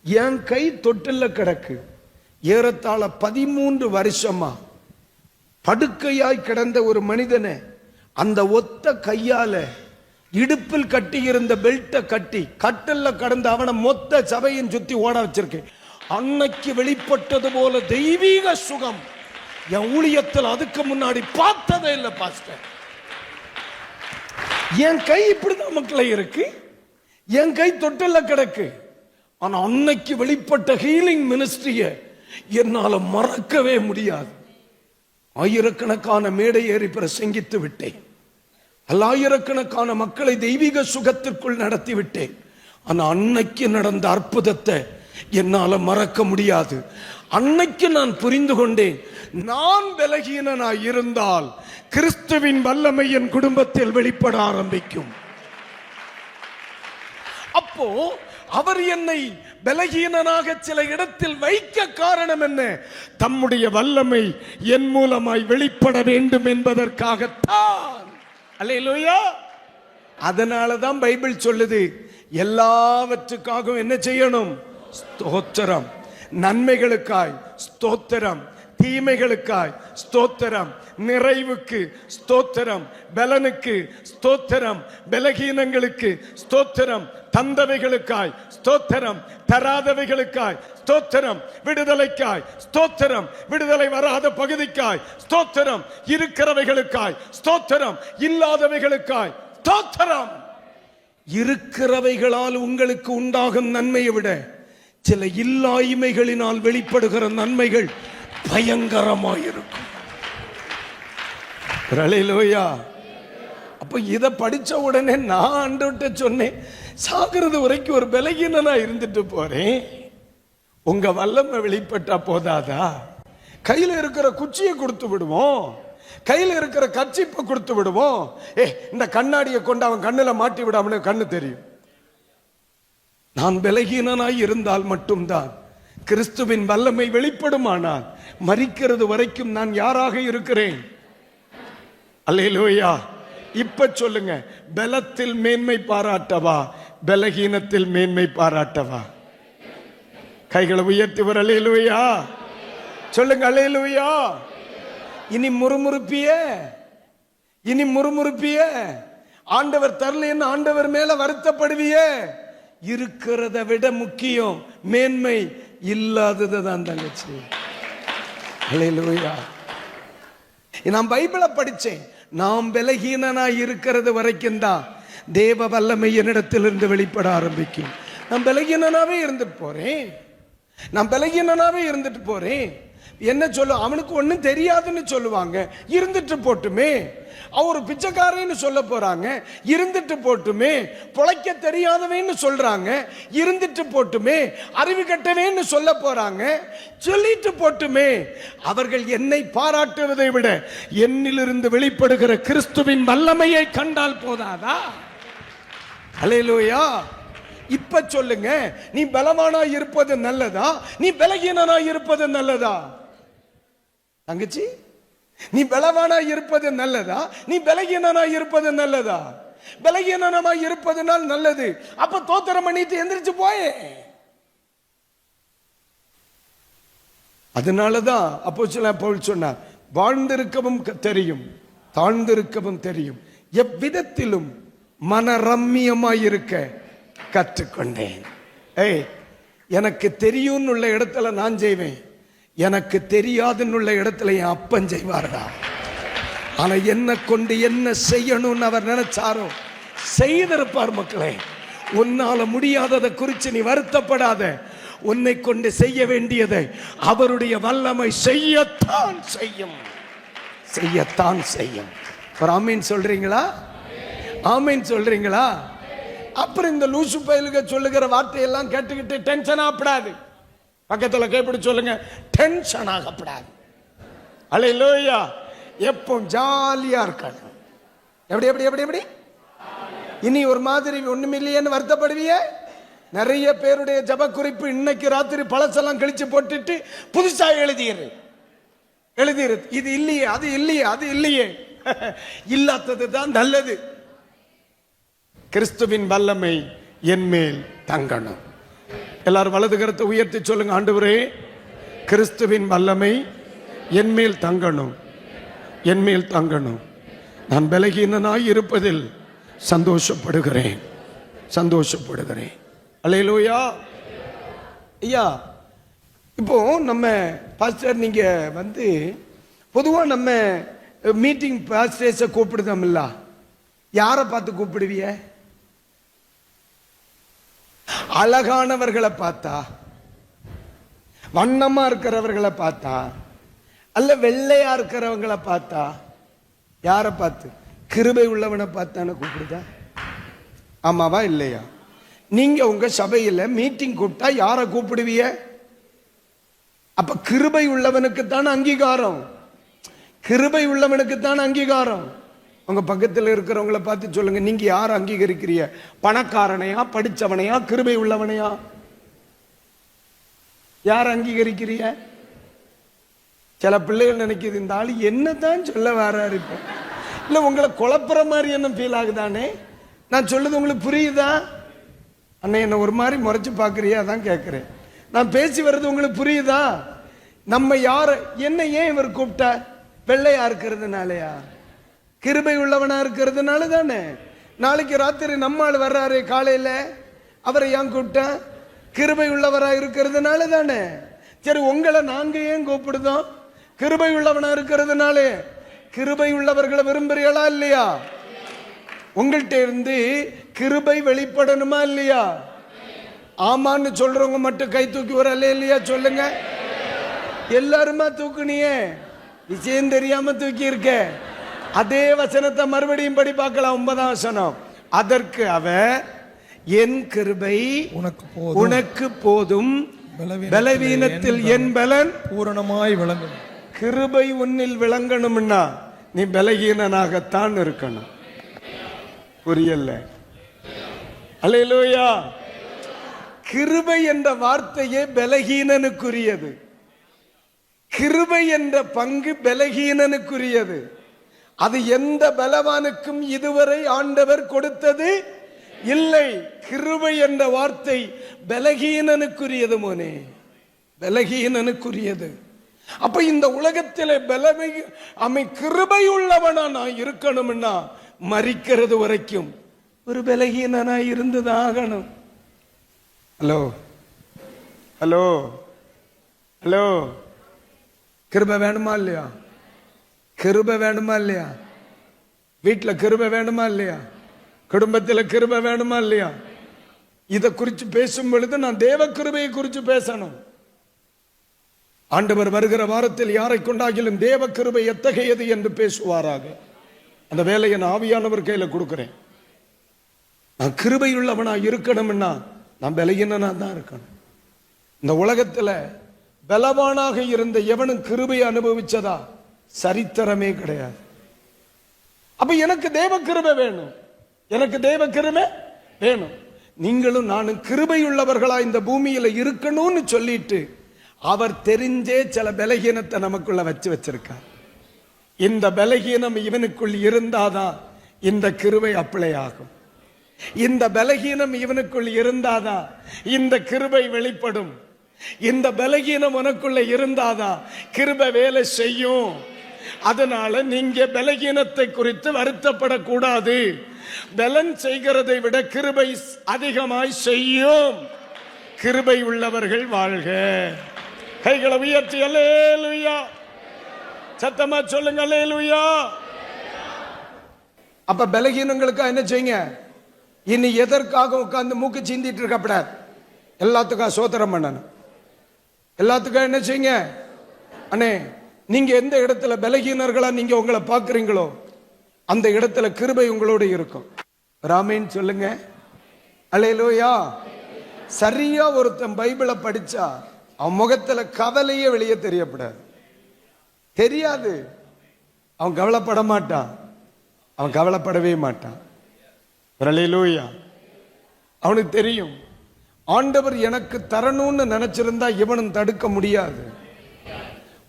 என் கை தொட்டில்ல கிடக்கு. ஏறத்தாழ 13 வருஷமா படுக்கையாய் கிடந்த ஒரு மனிதனை அந்த ஒத்த கையால இடுப்பில் கட்டி இருந்த பெல்ட்டை கட்டி கட்டல்ல கடந்த அவனை மொத்த சபையின் சுத்தி ஓட வச்சிருக்கேன். அன்னைக்கு வெளிப்பட்டது போல தெய்வீக சுகம் என் ஊழியத்தில் அதுக்கு முன்னாடி பார்த்ததே இல்லை பாஸ்டர். என் கை இப்படிதான் மக்களை இருக்கு, என் கை தொட்டில்ல கிடக்கு. ஆனா அன்னைக்கு வெளிப்பட்ட ஹீலிங் மினிஸ்ட்ரிய என்னால மறக்கவே முடியாது. ஆயிரக்கணக்கான மேடை ஏறி பிரசங்கித்து விட்டேன். பல்லாயிரக்கணக்கான மக்களை தெய்வீக சுகத்திற்குள் நடத்தி விட்டேன். ஆனா அன்னைக்கு நடந்த அற்புதத்தை என்னால மறக்க முடியாது. அன்னைக்கு நான் புரிந்து கொண்டேன், நான் பலகீனனாய் இருந்தால் கிறிஸ்துவின் வல்லமை என் குடும்பத்தில் வெளிப்பட ஆரம்பிக்கும். அப்போ அவர் என்னை பலகீனனாக சில இடத்தில் வைக்க காரணம் என்ன? தம்முடைய வல்லமை என் மூலமாய் வெளிப்பட வேண்டும் என்பதற்காகத்தான். அல்லேலூயா. அதனாலதான் பைபிள் சொல்லுது, எல்லாவற்றுக்காகவும் என்ன செய்யணும்? ஸ்தோத்திரம். நன்மைகளுக்காய் ஸ்தோத்திரம், தீமைகளுக்காய் ஸ்தோத்திரம், நிறைவுக்கு ஸ்தோத்திரம், பலனுக்கு ஸ்தோத்திரம், பலகீனங்களுக்கு ஸ்தோத்திரம், தந்தவைகளுக்காய் ஸ்தோத்திரம், தராதவைகளுக்காய் ஸ்தோத்திரம், விடுதலைக்காய் ஸ்தோத்திரம், விடுதலை வராத பகுதிக்காய் ஸ்தோத்திரம், இருக்கிறவைகளுக்காய் ஸ்தோத்திரம், இல்லாதவைகளுக்காய் ஸ்தோத்திரம். இருக்கிறவைகளால் உங்களுக்கு உண்டாகும் நன்மையை விட சில இல்லாய்மைகளினால் வெளிப்படுகிற நன்மைகள் பயங்கரமாயிருக்கும். அல்லேலூயா. அப்ப இத படிச்ச உடனே நான் ஆண்டவர்ட்ட சொன்னேன், சாகிறது வரைக்கும் ஒரு பலகீனனா இருந்துட்டு போறேன், உங்க வல்லமை வெளிப்பட்டா போதாதா? கையில இருக்கிற குச்சியை கொடுத்து விடுவோம், கையில இருக்கிற கர்ச்சீப்பை கொடுத்து விடுவோம். இந்த கண்ணாடியை கொண்டு அவன் கண்ணுல மாட்டி விட, அவனுக்கு கண்ணு தெரியும். நான் பலகீனனாய் இருந்தால் மட்டும்தான் கிறிஸ்துவின் வல்லமை வெளிப்படுமானால் மரிக்கிறது வரைக்கும் நான் யாராக இருக்கிறேன்? அல்லேலூயா. இப்ப சொல்லுங்க, பலத்தில் மேன்மை பாராட்டவா, பலகீனத்தில் மேன்மை பாராட்டவா? கைகளை உயர்த்தி வர. அல்லேலூயா சொல்லுங்க. அல்லேலூயா. இனி முறுமுறுப்பிய ஆண்டவர் தரலன்னு ஆண்டவர் மேல வருத்தப்படுவிய. இருக்கிறத விட முக்கியம் மேன்மை இல்லாதது தான் தங்கச்சி. அல்லேலூயா. நான் பைபிளை படிச்சேன். நாம் பலகீனனாய் இருக்கிறது வரைக்கும் தான் தேவ வல்லமை என்னிடத்திலிருந்து வெளிப்பட ஆரம்பிக்கும். நான் பலகீனனாவே இருந்துட்டு போறேன். என்ன சொல்ல, அவனுக்கு ஒன்னும் தெரியாதுன்னு சொல்லுவாங்க, இருந்துட்டு போட்டுமே. அவர் பிச்சைக்காரன்னு சொல்ல போறாங்க, இருந்துட்டு போட்டுமே. பொழைக்க தெரியாதவன்னு சொல்றாங்க, இருந்துட்டு போட்டுமே. அறிவு கட்டவேன்னு சொல்ல போறாங்க, சொல்லிட்டு போட்டுமே. அவர்கள் என்னை பாராட்டுவதை விட என்னிலிருந்து வெளிப்படுகிற கிறிஸ்துவின் வல்லமையை கண்டால் போதாதா? அல்லேலூயா. இப்ப சொல்லுங்க, நீ பலவானா இருப்பது நல்லதா, நீ பலகீனனா இருப்பது நல்லதா? தங்கச்சி, நீ பலவானா இருப்பது நல்லதா, நீ பலகீனனா இருப்பது நல்லதா? பலகீனமா இருப்பதுனால் நல்லது. அப்ப தோத்திரம் பண்ணிட்டு எந்திரிச்சு போயே. அதனாலதான் அப்போஸ்தலன் பவுல் சொன்னார், வாழ்ந்திருக்கவும் தெரியும், தாழ்ந்திருக்கவும் தெரியும், எவ்விதத்திலும் மனரம்மியமாயிருக்க கற்றுக்கொண்டேன். எனக்கு தெரியும் உள்ள இடத்துல நான் செய்வேன், எனக்கு தெரியாதுன்னு உள்ள இடத்துல என் அப்பன் செய்வார்டா. ஆனா என்ன கொண்டு என்ன செய்யணும்னு அவர் நினைச்சாரோ செய்திருப்பார். மக்களே, உன்னால முடியாததை குறித்து நீ வருத்தப்படாத. உன்னை கொண்டு செய்ய வேண்டியதை அவருடைய வல்லமை செய்யத்தான் செய்யும், செய்யத்தான் செய்யும். ஒரு ஆமீன் சொல்றீங்களா? ஆமீன் சொல்றீங்களா? அப்புறம் இந்த லூசு பயலுக சொல்லுகிற வார்த்தையெல்லாம் கேட்டுக்கிட்டு டென்ஷன் ஆகப்படாது. பக்கத்துல கைப்பிடி சொல்லுங்க, டென்ஷன் ஆகப்படாது. அல்லேலூயா. எப்போ ஜாலியா இருக்கணும். எப்படி எப்படி எப்படி எப்படி இனி ஒரு மாதிரி ஒண்ணுமில்லையேன்னு வருத்தப்படுவிய. நிறைய பேருடைய ஜப குறிப்பு இன்னைக்கு ராத்திரி பழசெல்லாம் கழிச்சு போட்டுட்டு புதுசா எழுதிரு. இது இல்லையே, அது இல்லையே, அது இல்லையே. இல்லாதது தான் நல்லது. கிறிஸ்துவின் வல்லமை என் மேல் தங்கணும். எல்லாரும் வலது கரத்தை உயர்த்தி சொல்லுங்க, ஆண்டவரே கிறிஸ்துவின் வல்லமை என் மேல் தங்கணும், என் மேல் தங்கணும். நான் பலகீனனாய் இருப்பதில் சந்தோஷப்படுகிறேன், சந்தோஷப்படுகிறேன். அல்லேலூயா. ஐயா, இப்போ நம்ம பாஸ்டர் நீங்க வந்து பொதுவா நம்ம மீட்டிங் பாஸ்டர்ஸை கூப்பிடுதோம்ல, யாரை பார்த்து கூப்பிடுவிய? அழகானவர்களை பார்த்தா, வண்ணமா இருக்கிறவர்களை பார்த்தா, அல்ல வெள்ளையா இருக்கிறவங்களை பார்த்தா, யாரை பார்த்து? கிருபை உள்ளவனை பார்த்தான கூப்பிடுதா? ஆமாவா இல்லையா? நீங்க உங்க சபையில மீட்டிங் கூப்பிட்டா யாரை கூப்பிடுவிய? அப்ப கிருபை உள்ளவனுக்கு தான் அங்கீகாரம், கிருபை உள்ளவனுக்கு தான் அங்கீகாரம். உங்க பக்கத்தில் இருக்கிறவங்களை பார்த்து சொல்லுங்க, நீங்க யார் அங்கீகரிக்கிறிய? பணக்காரனையா, படிச்சவனையா, கிருபை உள்ளவனையா? யார் அங்கீகரிக்கிறிய? சில பிள்ளைகள் நினைக்குது, இந்த ஆளு என்னதான் சொல்ல வராரு இப்ப. இல்ல உங்களை குழப்புற மாதிரி என்ன ஃபீல் ஆகுதானே? நான் சொல்லுது உங்களுக்கு புரியுதா? அண்ணே என்ன ஒரு மாதிரி முறைச்சு பாக்குறியா? அதான் கேட்கிறேன். நான் பேசி வர்றது உங்களுக்கு புரியுதா? நம்ம யார என்ன ஏன் இவர் கூப்பிட்டா? வெள்ளையா இருக்கிறதுனாலயா? கிருபை உள்ளவனா இருக்கிறதுனால தானே. நாளைக்கு ராத்திரி நம்மால் வர்றாரு காலையில, அவரை ஏன் கூப்பிட்டா? கிருபை உள்ளவரா இருக்கிறதுனால தானே. சரி, உங்களை நாங்க ஏன் கூப்பிடுதோம்? கிருபை உள்ளவனா இருக்கிறதுனாலே. கிருபை உள்ளவர்களை விரும்புறீங்களா இல்லையா? உங்கள்கிட்ட இருந்து கிருபை வெளிப்படணுமா இல்லையா? ஆமான்னு சொல்றவங்க மட்டும் கை தூக்கி வரல இல்லையா? சொல்லுங்க. எல்லாருமா தூக்குனியே, விஷயம் தெரியாம தூக்கி இருக்க. அதே வசனத்தை மறுபடியும் படி பார்க்கலாம். 9ஆம் வசனம். அதற்கு அவர், என் கிருபை உனக்கு போதும், பலவீனத்தில் என் பலன் பூரணமாய் விளங்கும். கிருபை உன்னில் விளங்கணும்னா நீ பலகீனனாகத்தான் இருக்கணும். புரியல? அல்லேலூயா. கிருபை என்ற வார்த்தையே பலகீனனுக்குரியது. கிருபை என்ற பங்கு பலகீனனுக்குரியது. அது எந்த பலவானுக்கும் இதுவரை ஆண்டவர் கொடுத்தது இல்லை. கிருபை என்ற வார்த்தை பலகீனனுக்குரியது மோனே, பலகீனனுக்குரியது. அப்ப இந்த உலகத்திலே கிருபை உள்ளவனா நான் இருக்கணும்னா மரிக்கிறது வரைக்கும் ஒரு பலகீனனா இருந்துதான் ஆகணும். Hello hello hello. கிருபை வேணுமா இல்லையா? கிருபை வேணுமா இல்லையா? வீட்டுல கிருபை வேணுமா இல்லையா? குடும்பத்தில் கிருபை வேணுமா இல்லையா? இதை குறித்து பேசும் பொழுது நான் தேவ கிருபையை குறித்து பேசணும். ஆண்டவர் வருகிற வாரத்தில் யாரை கொண்டாகிலும் தேவ கிருபை எத்தகையது என்று பேசுவாராக. அந்த வேலையை நான் ஆவியானவர் கையில கொடுக்கிறேன். நான் கிருபை உள்ளவனா இருக்கணும்னா நான் பலகீனனா தான் இருக்கணும். இந்த உலகத்துல பலவானாக இருந்த எவனும் கிருபையை அனுபவிச்சதா சரித்திரமே கிடையாது. அப்ப எனக்கு தேவ கிருபை வேணும், எனக்கு தேவ கிருபை வேணும். நீங்களும் நானும் கிருபை உள்ளவர்களா இந்த பூமியில இருக்கணும்னு சொல்லிட்டு அவர் தெரிஞ்சே சில பலகீனத்தை நமக்குள்ள வச்சிருக்கார். இந்த பலகீனம் இவனுக்குள் இருந்தாதான் இந்த கிருபை அப்ளை ஆகும். இந்த பலகீனம் இவனுக்குள் இருந்தாதான் இந்த கிருபை வெளிப்படும். இந்த பலகீனம் உனக்குள்ள இருந்தாதான் கிருபை வேலை செய்யும். அதனால நீங்க பலகீனத்தை குறித்து வருத்தப்படக்கூடாது. பலன் செய்கிறதை விட கிருபை அதிகமாய் செய்யும். கிருபை உள்ளவர்கள் வாழ்க. கைகளை உயர்த்தி அல்லேலூயா, சத்தமா சொல்லுங்க அல்லேலூயா. அப்ப பலகீனங்களுக்கா என்ன செய்யுங்க? இனி எதற்காக உட்கார்ந்து மூக்கு சீந்திட்டு இருக்கப்படாது. எல்லாத்துக்கும் சோத்திரம் பண்ணணும். எல்லாத்துக்கும் என்ன செய்யுங்க? அண்ணே, நீங்க எந்த இடத்துல பலகீனர்களா நீங்க உங்களை பார்க்கறீங்களோ அந்த இடத்துல கிருபை உங்களோட இருக்கும். ராமேன் சொல்லுங்க. அல்லேலூயா. சரியா ஒருத்தன் பைபிளை படிச்சா அவன் முகத்துல கவலையே வெளியே தெரியப்படாது. தெரியாது. அவன் கவலைப்பட மாட்டான். அவன் கவலைப்படவே மாட்டான். அல்லேலூயா. அவனுக்கு தெரியும், ஆண்டவர் எனக்கு தரணும்னு நினைச்சிருந்தா இவனும் தடுக்க முடியாது.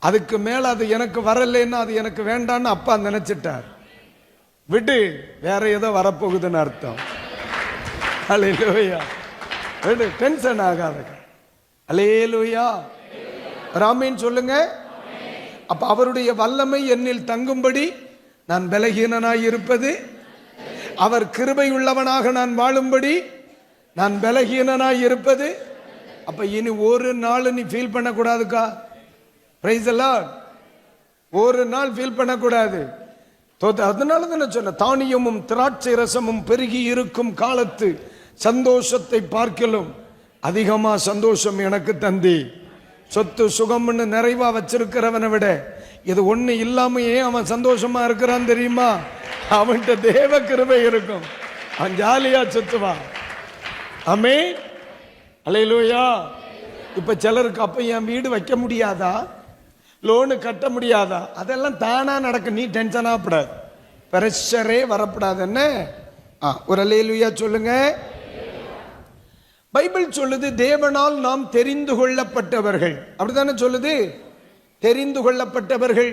அதுக்கு மேல அது எனக்கு வரலன்னா அது எனக்கு வேண்டான்னு அப்பா நினைச்சிட்டார். விடு, வேற ஏதோ வரப்போகுதுன்னு அர்த்தம். அல்லேலூயா. விடு, டென்ஷன் ஆகாத. அல்லேலூயா. ராமேன் சொல்லுங்க. அப்ப அவருடைய வல்லமை என்னில் தங்கும்படி நான் பலகீனனாய் இருப்பது, அவர் கிருபை உள்ளவனாக நான் வாழும்படி நான் பலகீனனாய் இருப்பது. அப்ப இனி ஒரு நாள் நீ ஃபீல் பண்ணக்கூடாதுக்கா. Praise the lord. ஒரு நாள் ஃபீல் பண்ணக்கூடாது. அதனால தான் சொன்ன, தானியமும் திராட்சை ரசமும் பெருகி இருக்கும் காலத்து சந்தோஷத்தை பார்க்கலும் அதிகமா சந்தோஷம் எனக்கு தந்தி. சொத்து சுகம்னு நிறைவா வச்சிருக்கிறவனை விட இது ஒண்ணு இல்லாமையே அவன் சந்தோஷமா இருக்கிறான் தெரியுமா? அவன்கிட்ட தேவ கிருபை இருக்கும். அவன் ஜாலியா சுத்துவான். ஆமென். அல்லேலூயா. இப்ப சிலருக்கு அப்ப என் வீடு வைக்க முடியாதா, லோனு கட்ட முடியாதா, அதெல்லாம் தானா நடக்கும். நீ டென்ஷன் ஆகப்படாது, பிரஷரே வரப்படாது. என்ன ஒரு அல்லேலூயா சொல்லுங்க. பைபிள் சொல்லுது தேவனால் நாம் தெரிந்து கொள்ளப்பட்டவர்கள். அப்படித்தானே சொல்லுது? தெரிந்து கொள்ளப்பட்டவர்கள்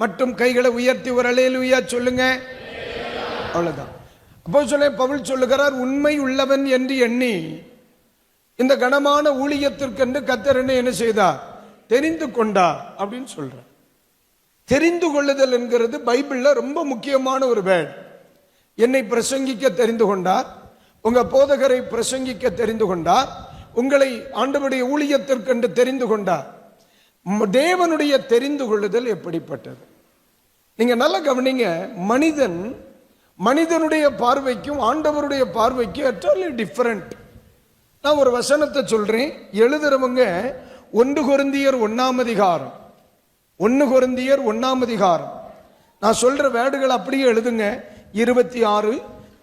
மற்றும் கைகளை உயர்த்தி ஒரு அல்லேலூயா சொல்லுங்க. அவ்வளவுதான். அப்போஸ்தலனாகிய பவுல் சொல்லுகிறார், உண்மை உள்ளவன் என்று எண்ணி இந்த கனமான ஊழியத்திற்கென்று கர்த்தர் என்ன செய்தார்? தெரிந்து கொண்டார் அப்படின்னு சொல்ற. தெரிந்து கொள்ளுதல் என்கிறது பைபிள்ல ரொம்ப முக்கியமான ஒரு வேர்ட். என்னை பிரசங்கிக்க தெரிந்து கொண்டார், உங்க போதகரை பிரசங்கிக்க தெரிந்து கொண்டார், உங்களை ஆண்டவருடைய ஊழியத்திற்கென்று தெரிந்து கொண்டார். தேவனுடைய தெரிந்து கொள்ளுதல் எப்படிப்பட்டது? நீங்க நல்லா கவனிங்க. மனிதனுடைய பார்வைக்கும் ஆண்டவருடைய பார்வைக்கும் எட்டர்லி டிஃபரண்ட். நான் ஒரு வசனத்தை சொல்றேன், எழுதுறவங்க 1 கொரிந்தியர் 1ஆம் அதிகாரம், 1 கொரிந்தியர் 1ஆம் அதிகாரம். நான் சொல்ற வேர்டுகள் அப்படியே எழுதுங்க. 26,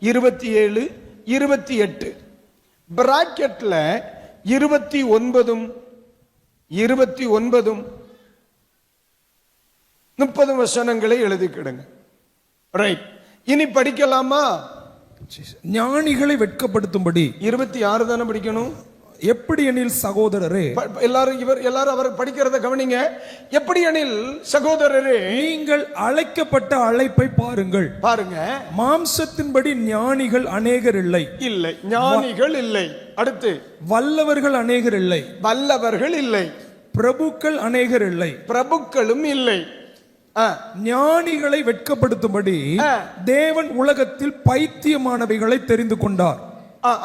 27, 28 பிராக்கெட்ல 29, 29, 30 வசனங்களை எழுதிக்கிடுங்க. ரைட். இனி படிக்கலாமா? ஞானிகளை வெட்கப்படுத்தும்படி 26 தானே படிக்கணும். எப்படி எனில் சகோதரரே, எல்லாரும் அவர் படிக்கிறத கவனிங்க. எப்படி எனில் சகோதரரே, நீங்கள் அழைக்கப்பட்ட அழைப்பை பாருங்கள். பாருங்க, மாம்சத்தின்படி ஞானிகள் அநேகர் இல்லை. இல்லை, ஞானிகள் இல்லை. அடுத்து, வல்லவர்கள் அநேகர் இல்லை. வல்லவர்கள் இல்லை. பிரபுக்கள் அநேகர் இல்லை. பிரபுக்களும் இல்லை. ஞானிகளை வெட்கப்படுத்தும்படி தேவன் உலகத்தில் பைத்தியமானவைகளை தெரிந்து கொண்டார்.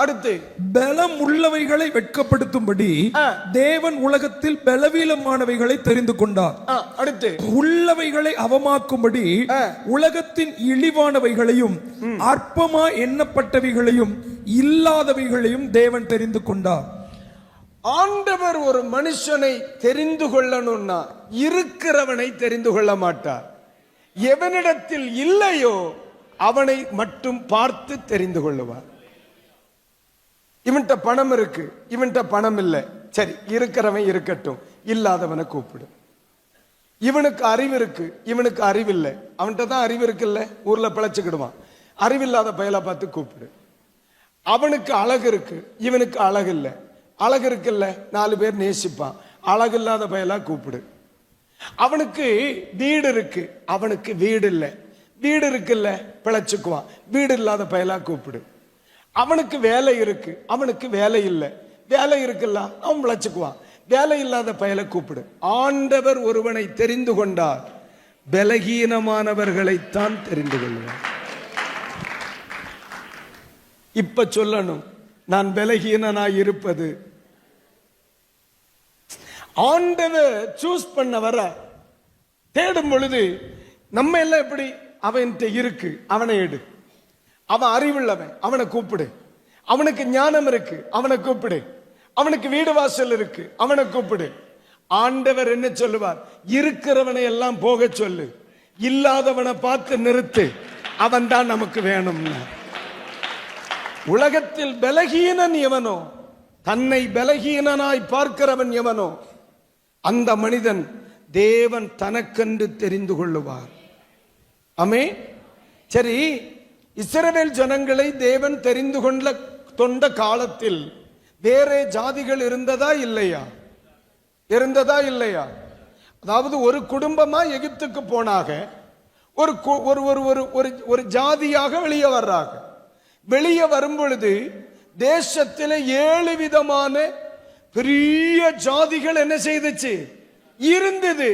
அடுத்து, பலம் உள்ளவைகளை வெட்கப்படுத்தும்படி தேவன் உலகத்தில் பலவீனமானவைகளை தெரிந்து கொண்டார். அடுத்து, உள்ளவைகளை அவமாக்கும்படி உலகத்தின் இழிவானவைகளையும் அற்பமா எண்ணப்பட்டவைகளையும் இல்லாதவைகளையும் தேவன் தெரிந்து கொண்டார். ஆண்டவர் ஒரு மனுஷனை தெரிந்து கொள்ளணும்னா இருக்கிறவனை தெரிந்து கொள்ள மாட்டார். எவனிடத்தில் இல்லையோ அவனை மட்டும் பார்த்து தெரிந்து கொள்ளுவார். இவன்கிட்ட பணம் இருக்கு, இவன்கிட்ட பணம் இல்லை, சரி இருக்கிறவன் இருக்கட்டும், இல்லாதவனை கூப்பிடு. இவனுக்கு அறிவு இருக்கு, இவனுக்கு அறிவு இல்லை, அவன்கிட்ட தான் அறிவு இருக்குல்ல, ஊர்ல பிழைச்சுக்கிடுவான். அறிவில்லாத பயலை பார்த்து கூப்பிடு. அவனுக்கு அழகு இருக்கு, இவனுக்கு அழகு இல்லை, அழகு இருக்குல்ல, 4 பேர் நேசிப்பான். அழகு இல்லாத பயலா கூப்பிடு. அவனுக்கு வீடு இருக்கு, அவனுக்கு வீடு இல்லை, வீடு இருக்குல்ல, பிழைச்சுக்குவான். வீடு இல்லாத பயலா கூப்பிடு. அவனுக்கு வேலை இருக்கு, அவனுக்கு வேலை இல்லை, வேலை இருக்குல்ல, அவன் பிழைச்சுக்குவான். வேலை இல்லாத பயலை கூப்பிடு. ஆண்டவர் ஒருவனை தெரிந்து கொண்டார், பலகீனமானவர்களைத்தான் தெரிந்து கொள்வார். இப்ப சொல்லணும், நான் பலகீனனாய் இருப்பது. ஆண்டவர் சூஸ் பண்ண வர தேடும் பொழுது நம்ம எல்லாம் எப்படி, அவன்கிட்ட இருக்கு, அவனை எடு. அவன் அறிவுள்ளவன், அவனை கூப்பிடு. அவனுக்கு ஞானம் இருக்கு, அவனை கூப்பிடு. அவனுக்கு வீடு வாசல் இருக்கு, அவனை கூப்பிடு. ஆண்டவர் என்ன சொல்லுவார்? இருக்கிறவனை எல்லாம் போக சொல்லு, இல்லாதவனை பார்த்து நிறுத்து, அவன் தான் நமக்கு வேணும். உலகத்தில் பலகீனன் எவனோ, தன்னை பலகீனனாய் பார்க்கிறவன் எவனோ, அந்த மனிதன் தேவன் தனக்கென்று தெரிந்து கொள்ளுவார். ஆமென். சரி, இஸ்ரவேல் ஜனங்களை தேவன் தெரிந்து கொண்ட காலத்தில் வேற ஜாதிகள் இருந்ததா இல்லையா? இருந்ததா இல்லையா? அதாவது ஒரு குடும்பமா எகிப்துக்கு போனாக, ஒரு ஒரு ஜாதியாக வெளியே வர்றாங்க. வெளியே வரும் பொழுது தேசத்தில் 7 விதமான பெரிய ஜாதிகள் என்ன செய்துச்சு? இருந்தது.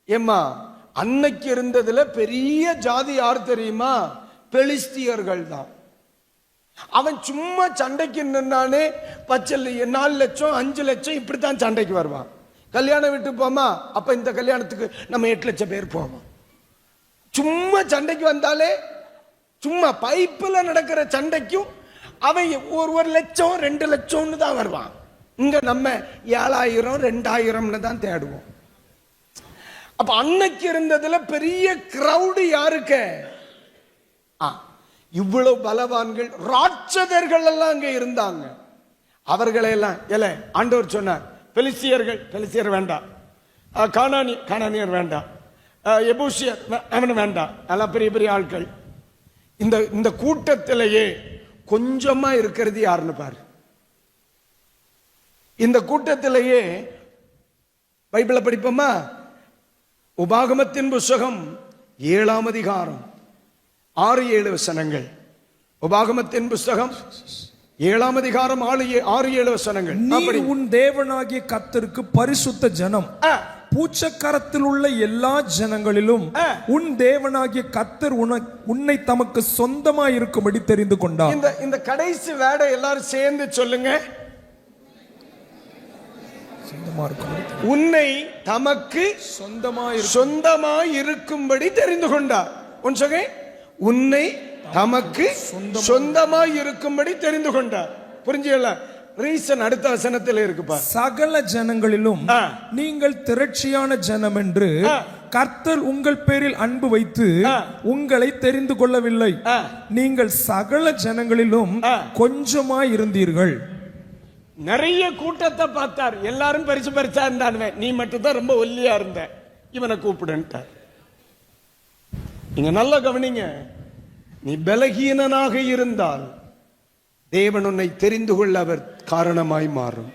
ஏம்மா, அன்னைக்கு இருந்ததுல பெரிய ஜாதி யார் தெரியுமா? பெலிஸ்தியர்கள் தான். அவன் சும்மா சண்டைக்கு நின்னானே 4 லட்சம் 5 லட்சம் இப்படித்தான் சண்டைக்கு வருவான். கல்யாணம் விட்டு போமா, அப்ப இந்த கல்யாணத்துக்கு நம்ம 8 லட்சம் பேர் போவோம். சும்மா சண்டைக்கு வந்தாலே, சும்மா பைப்புல நடக்கிற சண்டைக்கும் அவன் 1 லட்சம் 2 லட்சம்னு தான் வருவான். இங்க நம்ம 7000 2000 தான் தேடுவோம். அப்ப அன்னைக்கு இருந்ததுல பெரிய கிரௌடு யாருக்கு? இவ்வளவு பலவான்கள் ராட்சதர்கள் எல்லாம் அங்க இருந்தாங்க. அவர்களை எல்லாம் ஆண்டவர் சொன்னார், பெலிஸ்தியர் வேண்டாம், கானானியர் வேண்டாம், எபூசியர் அவன் வேண்டாம், எல்லாம் பெரிய பெரிய ஆட்கள். இந்த கூட்டத்திலேயே கொஞ்சமா இருக்கிறது யாருன்னு பாரு. இந்த கூட்டத்திலேயே பைபிளை படிப்போமா? உபாகமத்தின் புஸ்தகம் 7ஆம் அதிகாரம் 6-7 வசனங்கள். உபாகமத்தின் புஸ்தகம் 7ஆம் அதிகாரம் 6-7 வசனங்கள். நீ உன் தேவனாகிய கர்த்தருக்கு பரிசுத்த ஜனம், பூச்சக்கரத்தில் உள்ள எல்லா ஜனங்களிலும் உன் தேவனாகிய கர்த்தர் உன்னை தமக்கு சொந்தமா இருக்கும்படி தெரிந்து கொண்டார். இந்த கடைசி வேடை எல்லாரும் சேர்ந்து சொல்லுங்க. உன்னை தமக்கு சொந்தமாய் இருக்கும்படி தெரிந்து கொண்டார். உன்னை தமக்கு சொந்தமாய் இருக்கும்படி தெரிந்து கொண்டார். புரிஞ்சுல? ரீசன் அடுத்த வசனத்தில் இருக்குப்பா. சகல ஜனங்களிலும் நீங்கள் திரட்சியான ஜனம் என்று கர்த்தர் உங்கள் பேரில் அன்பு வைத்து உங்களை தெரிந்து கொள்ளவில்லை. நீங்கள் சகல ஜனங்களிலும் கொஞ்சமாய் இருந்தீர்கள். நிறைய கூட்டத்தை பார்த்தார், எல்லாரும் பெருசா இருந்தானுவன், நீ மட்டும் தான் ரொம்ப ஒல்லியா இருந்த, இவனை கூப்பிடுன்ட்டார். நீங்க நல்லா கவனிங்க. நீ பலகீனனாக இருந்தால் தேவன் உன்னை தெரிந்து கொள்ள அவர் காரணமாய் மாறும்.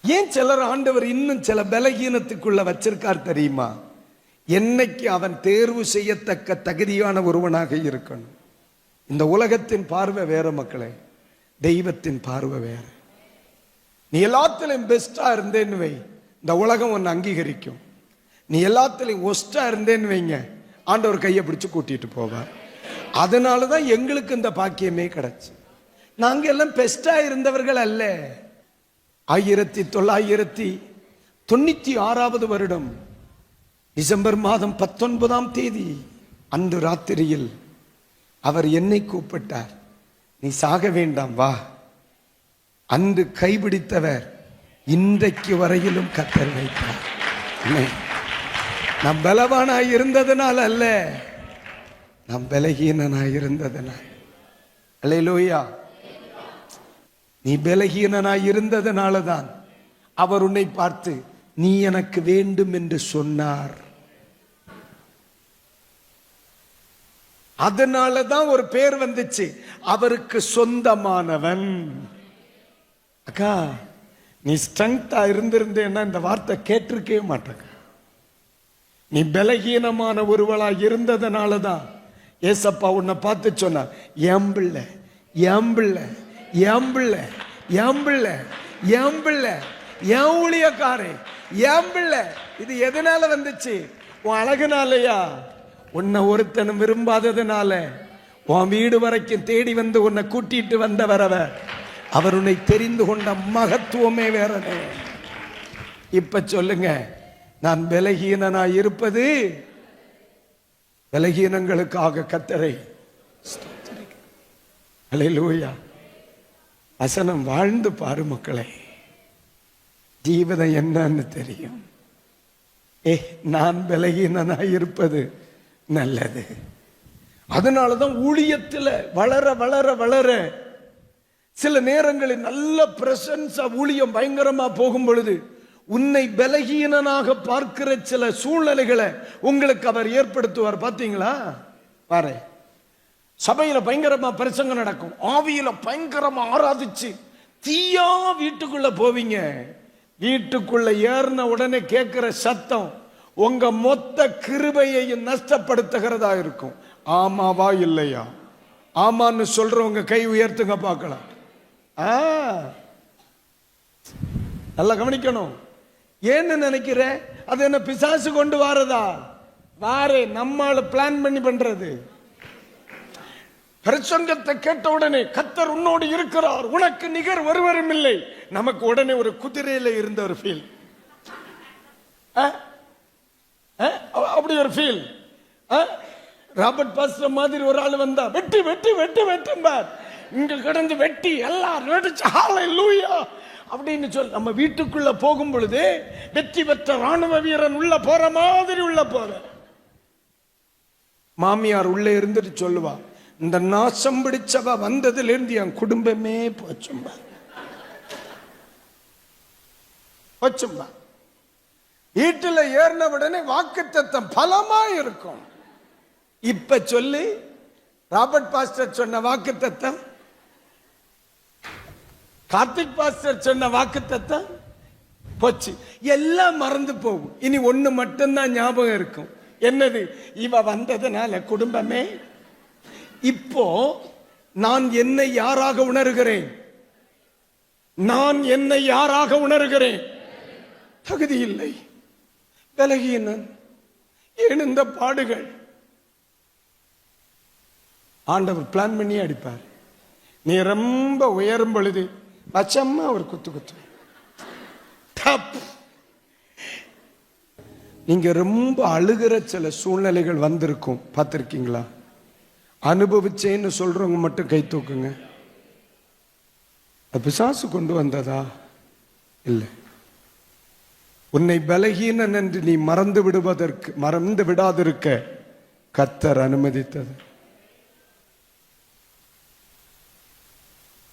ஏன் சிலர் ஆண்டவர் இன்னும் சில பலகீனத்துக்குள்ள வச்சிருக்கார் தெரியுமா? என்னைக்கு அவன் தேர்வு செய்யத்தக்க தகுதியான ஒருவனாக இருக்கணும். இந்த உலகத்தின் பார்வை வேற மக்களே, தெய்வத்தின் பார்வை வேற. நீ எல்லாத்திலையும் பெஸ்டா இருந்தேன்னு வை, இந்த உலகம் உன்னை அங்கீகரிக்கும். நீ எல்லாத்திலையும் ஒஸ்டா இருந்தேன்னு வைங்க, ஆண்டவர் கையை பிடிச்சு கூட்டிட்டு போவார். அதனாலதான் எங்களுக்கு இந்த பாக்கியமே கிடைச்சு. நாங்க எல்லாம் பெஸ்டா இருந்தவர்கள் அல்ல. 1996 வருடம் டிசம்பர் மாதம் 19ஆம் தேதி அன்று ராத்திரியில் அவர் என்னை கூப்பிட்டார். நீ சாக வேண்டாம் வா. அன்று கைபிடித்தவர் இன்றைக்கு வரையிலும் கத்தர் வைத்தார். நான் பலவானாய் இருந்ததனால் அல்ல, நான் பலகீனனாய் இருந்ததனால். அல்லேலூயா. நீ பலகீனனாய் இருந்ததனாலதான் அவர் உன்னை பார்த்து நீ எனக்கு வேண்டும் என்று சொன்னார். அதனாலதான் ஒரு பேர் வந்துச்சு, அவருக்கு சொந்தமானவன். அக்கா, நீ ஸ்ட்ரென்த்தா இருந்திருந்தேன்னா இந்த வார்த்தை கேட்டிருக்கவே மாட்டேங்க. நீ பலகீனமான ஒருவளா இருந்ததனாலதான் ஏசப்பா உன்னை பார்த்து சொன்னார், என் பிள்ளை என் பிள்ளை என் பிள்ளை என் பிள்ளை என் பிள்ளை என் ஊழியக்காரே என் பிள்ளை. இது எதனால வந்துச்சு? உன் அழகுனாலயா? உன்னை ஒருத்தனும் விரும்பாததுனால உன் வீடு வரைக்கும் தேடி வந்து உன்னை கூட்டிட்டு வந்தவர் அவர் உன்னை தெரிந்து கொண்ட மகத்துவமே வேறனே. இப்ப சொல்லுங்க, நான் பலகீனனாய் இருப்பது பலகீனங்களுக்காக கர்த்தரை ஸ்தோத்திரிக்கிறேன். அல்லேலூயா. வசனம் வாழ்ந்து பாரு மக்களே, ஜீவிதம் என்னன்னு தெரியும். நான் பலகீனனாய் இருப்பது நல்லது. அதனாலதான் ஊழியத்தில் வளர வளர வளர சில நேரங்களில் நல்ல பிரசன்ஸ் ஊழியம் பயங்கரமா போகும் பொழுது உன்னை பலகீனனாக பார்க்கிற சில சூழ்நிலைகளை உங்களுக்கு அவர் ஏற்படுத்துவார். பார்த்தீங்களா? பாரு, சபையில பயங்கரமா பிரசங்கம் நடக்கும், ஆவியில பயங்கரமா ஆராதிச்சு தீயா வீட்டுக்குள்ள போவீங்க. வீட்டுக்குள்ள ஏறின உடனே கேட்கிற சத்தம் உங்க மொத்த கிருபையையும் நஷ்டப்படுத்துகிறதா இருக்கும். ஆமாவா இல்லையா? ஆமான்னு சொல்றவங்க கை உயர்த்துங்க பார்க்கலாம். நல்லா கவனிக்கணும். ஏன்னு நினைக்கிற? அது என்ன பிசாசு கொண்டு வாரதா? வாரே நம்மால பிளான் பண்ணி பண்றது. பிரசங்கத்தை கேட்ட உடனே கர்த்தர் உன்னோடு இருக்கிறார், உனக்கு நிகர் ஒருவரும் இல்லை. நமக்கு உடனே ஒரு குதிரையில இருந்த ஒரு ஃபீல், அப்படி ஒரு ஃபீல். ராபர்ட் பாஸ்டர் மாதிரி ஒரு ஆள் வந்தா வெட்டி வெட்டி வெட்டி வெட்டும்பார், இங்க கிடந்து வெட்டி எல்லாரும் வெடிச்சு ஹல்லேலூயா அப்படின்னு சொல்லி நம்ம வீட்டுக்குள்ள போகும் பொழுது வெற்றி பெற்ற ராணுவ வீரன் உள்ள போற மாதிரி உள்ள போற. மாமியார் உள்ளே இருந்துட்டு சொல்லுவா, இந்த நாசம் பிடிச்சவ வந்ததுல இருந்து என் குடும்பமே போச்சும்பா போச்சும்பா. வீட்டுல ஏறின உடனே வாக்குத்தத்தம் பலமா இருக்கும். இப்ப சொல்லி ராபர்ட் பாஸ்டர் சொன்ன வாக்குத்தத்தம், கார்த்திக் பாஸ்டர் சொன்ன வாக்குத்தத்தம் போச்சு, எல்லாம் மறந்து போகும். இனி ஒண்ணு மட்டும்தான் ஞாபகம் இருக்கும். என்னது? இவ வந்ததுனால குடும்பமே. இப்போ நான் என்னை யாராக உணர்கிறேன்? நான் என்னை யாராக உணர்கிறேன்? தகுதி இல்லை, பலகீனன். ஏன் இந்த பாடுகள்? ஆண்டவர் பிளான் பண்ணி அடிப்பார். நீ ரொம்ப உயரும் பொழுது பச்சம்மா ஒரு குத்து குத்து. நீங்க ரொம்ப அழுகிற சில சூழ்நிலைகள் வந்திருக்கும், பார்த்திருக்கீங்களா? அனுபவிச்சேன்னு சொல்றவங்க மட்டும் கை தூக்குங்க. பிசாசு கொண்டு வந்ததா? இல்லை. உன்னை பலகீனன் என்று நீ மறந்து விடாதிருக்க கர்த்தர் அனுமதித்தது.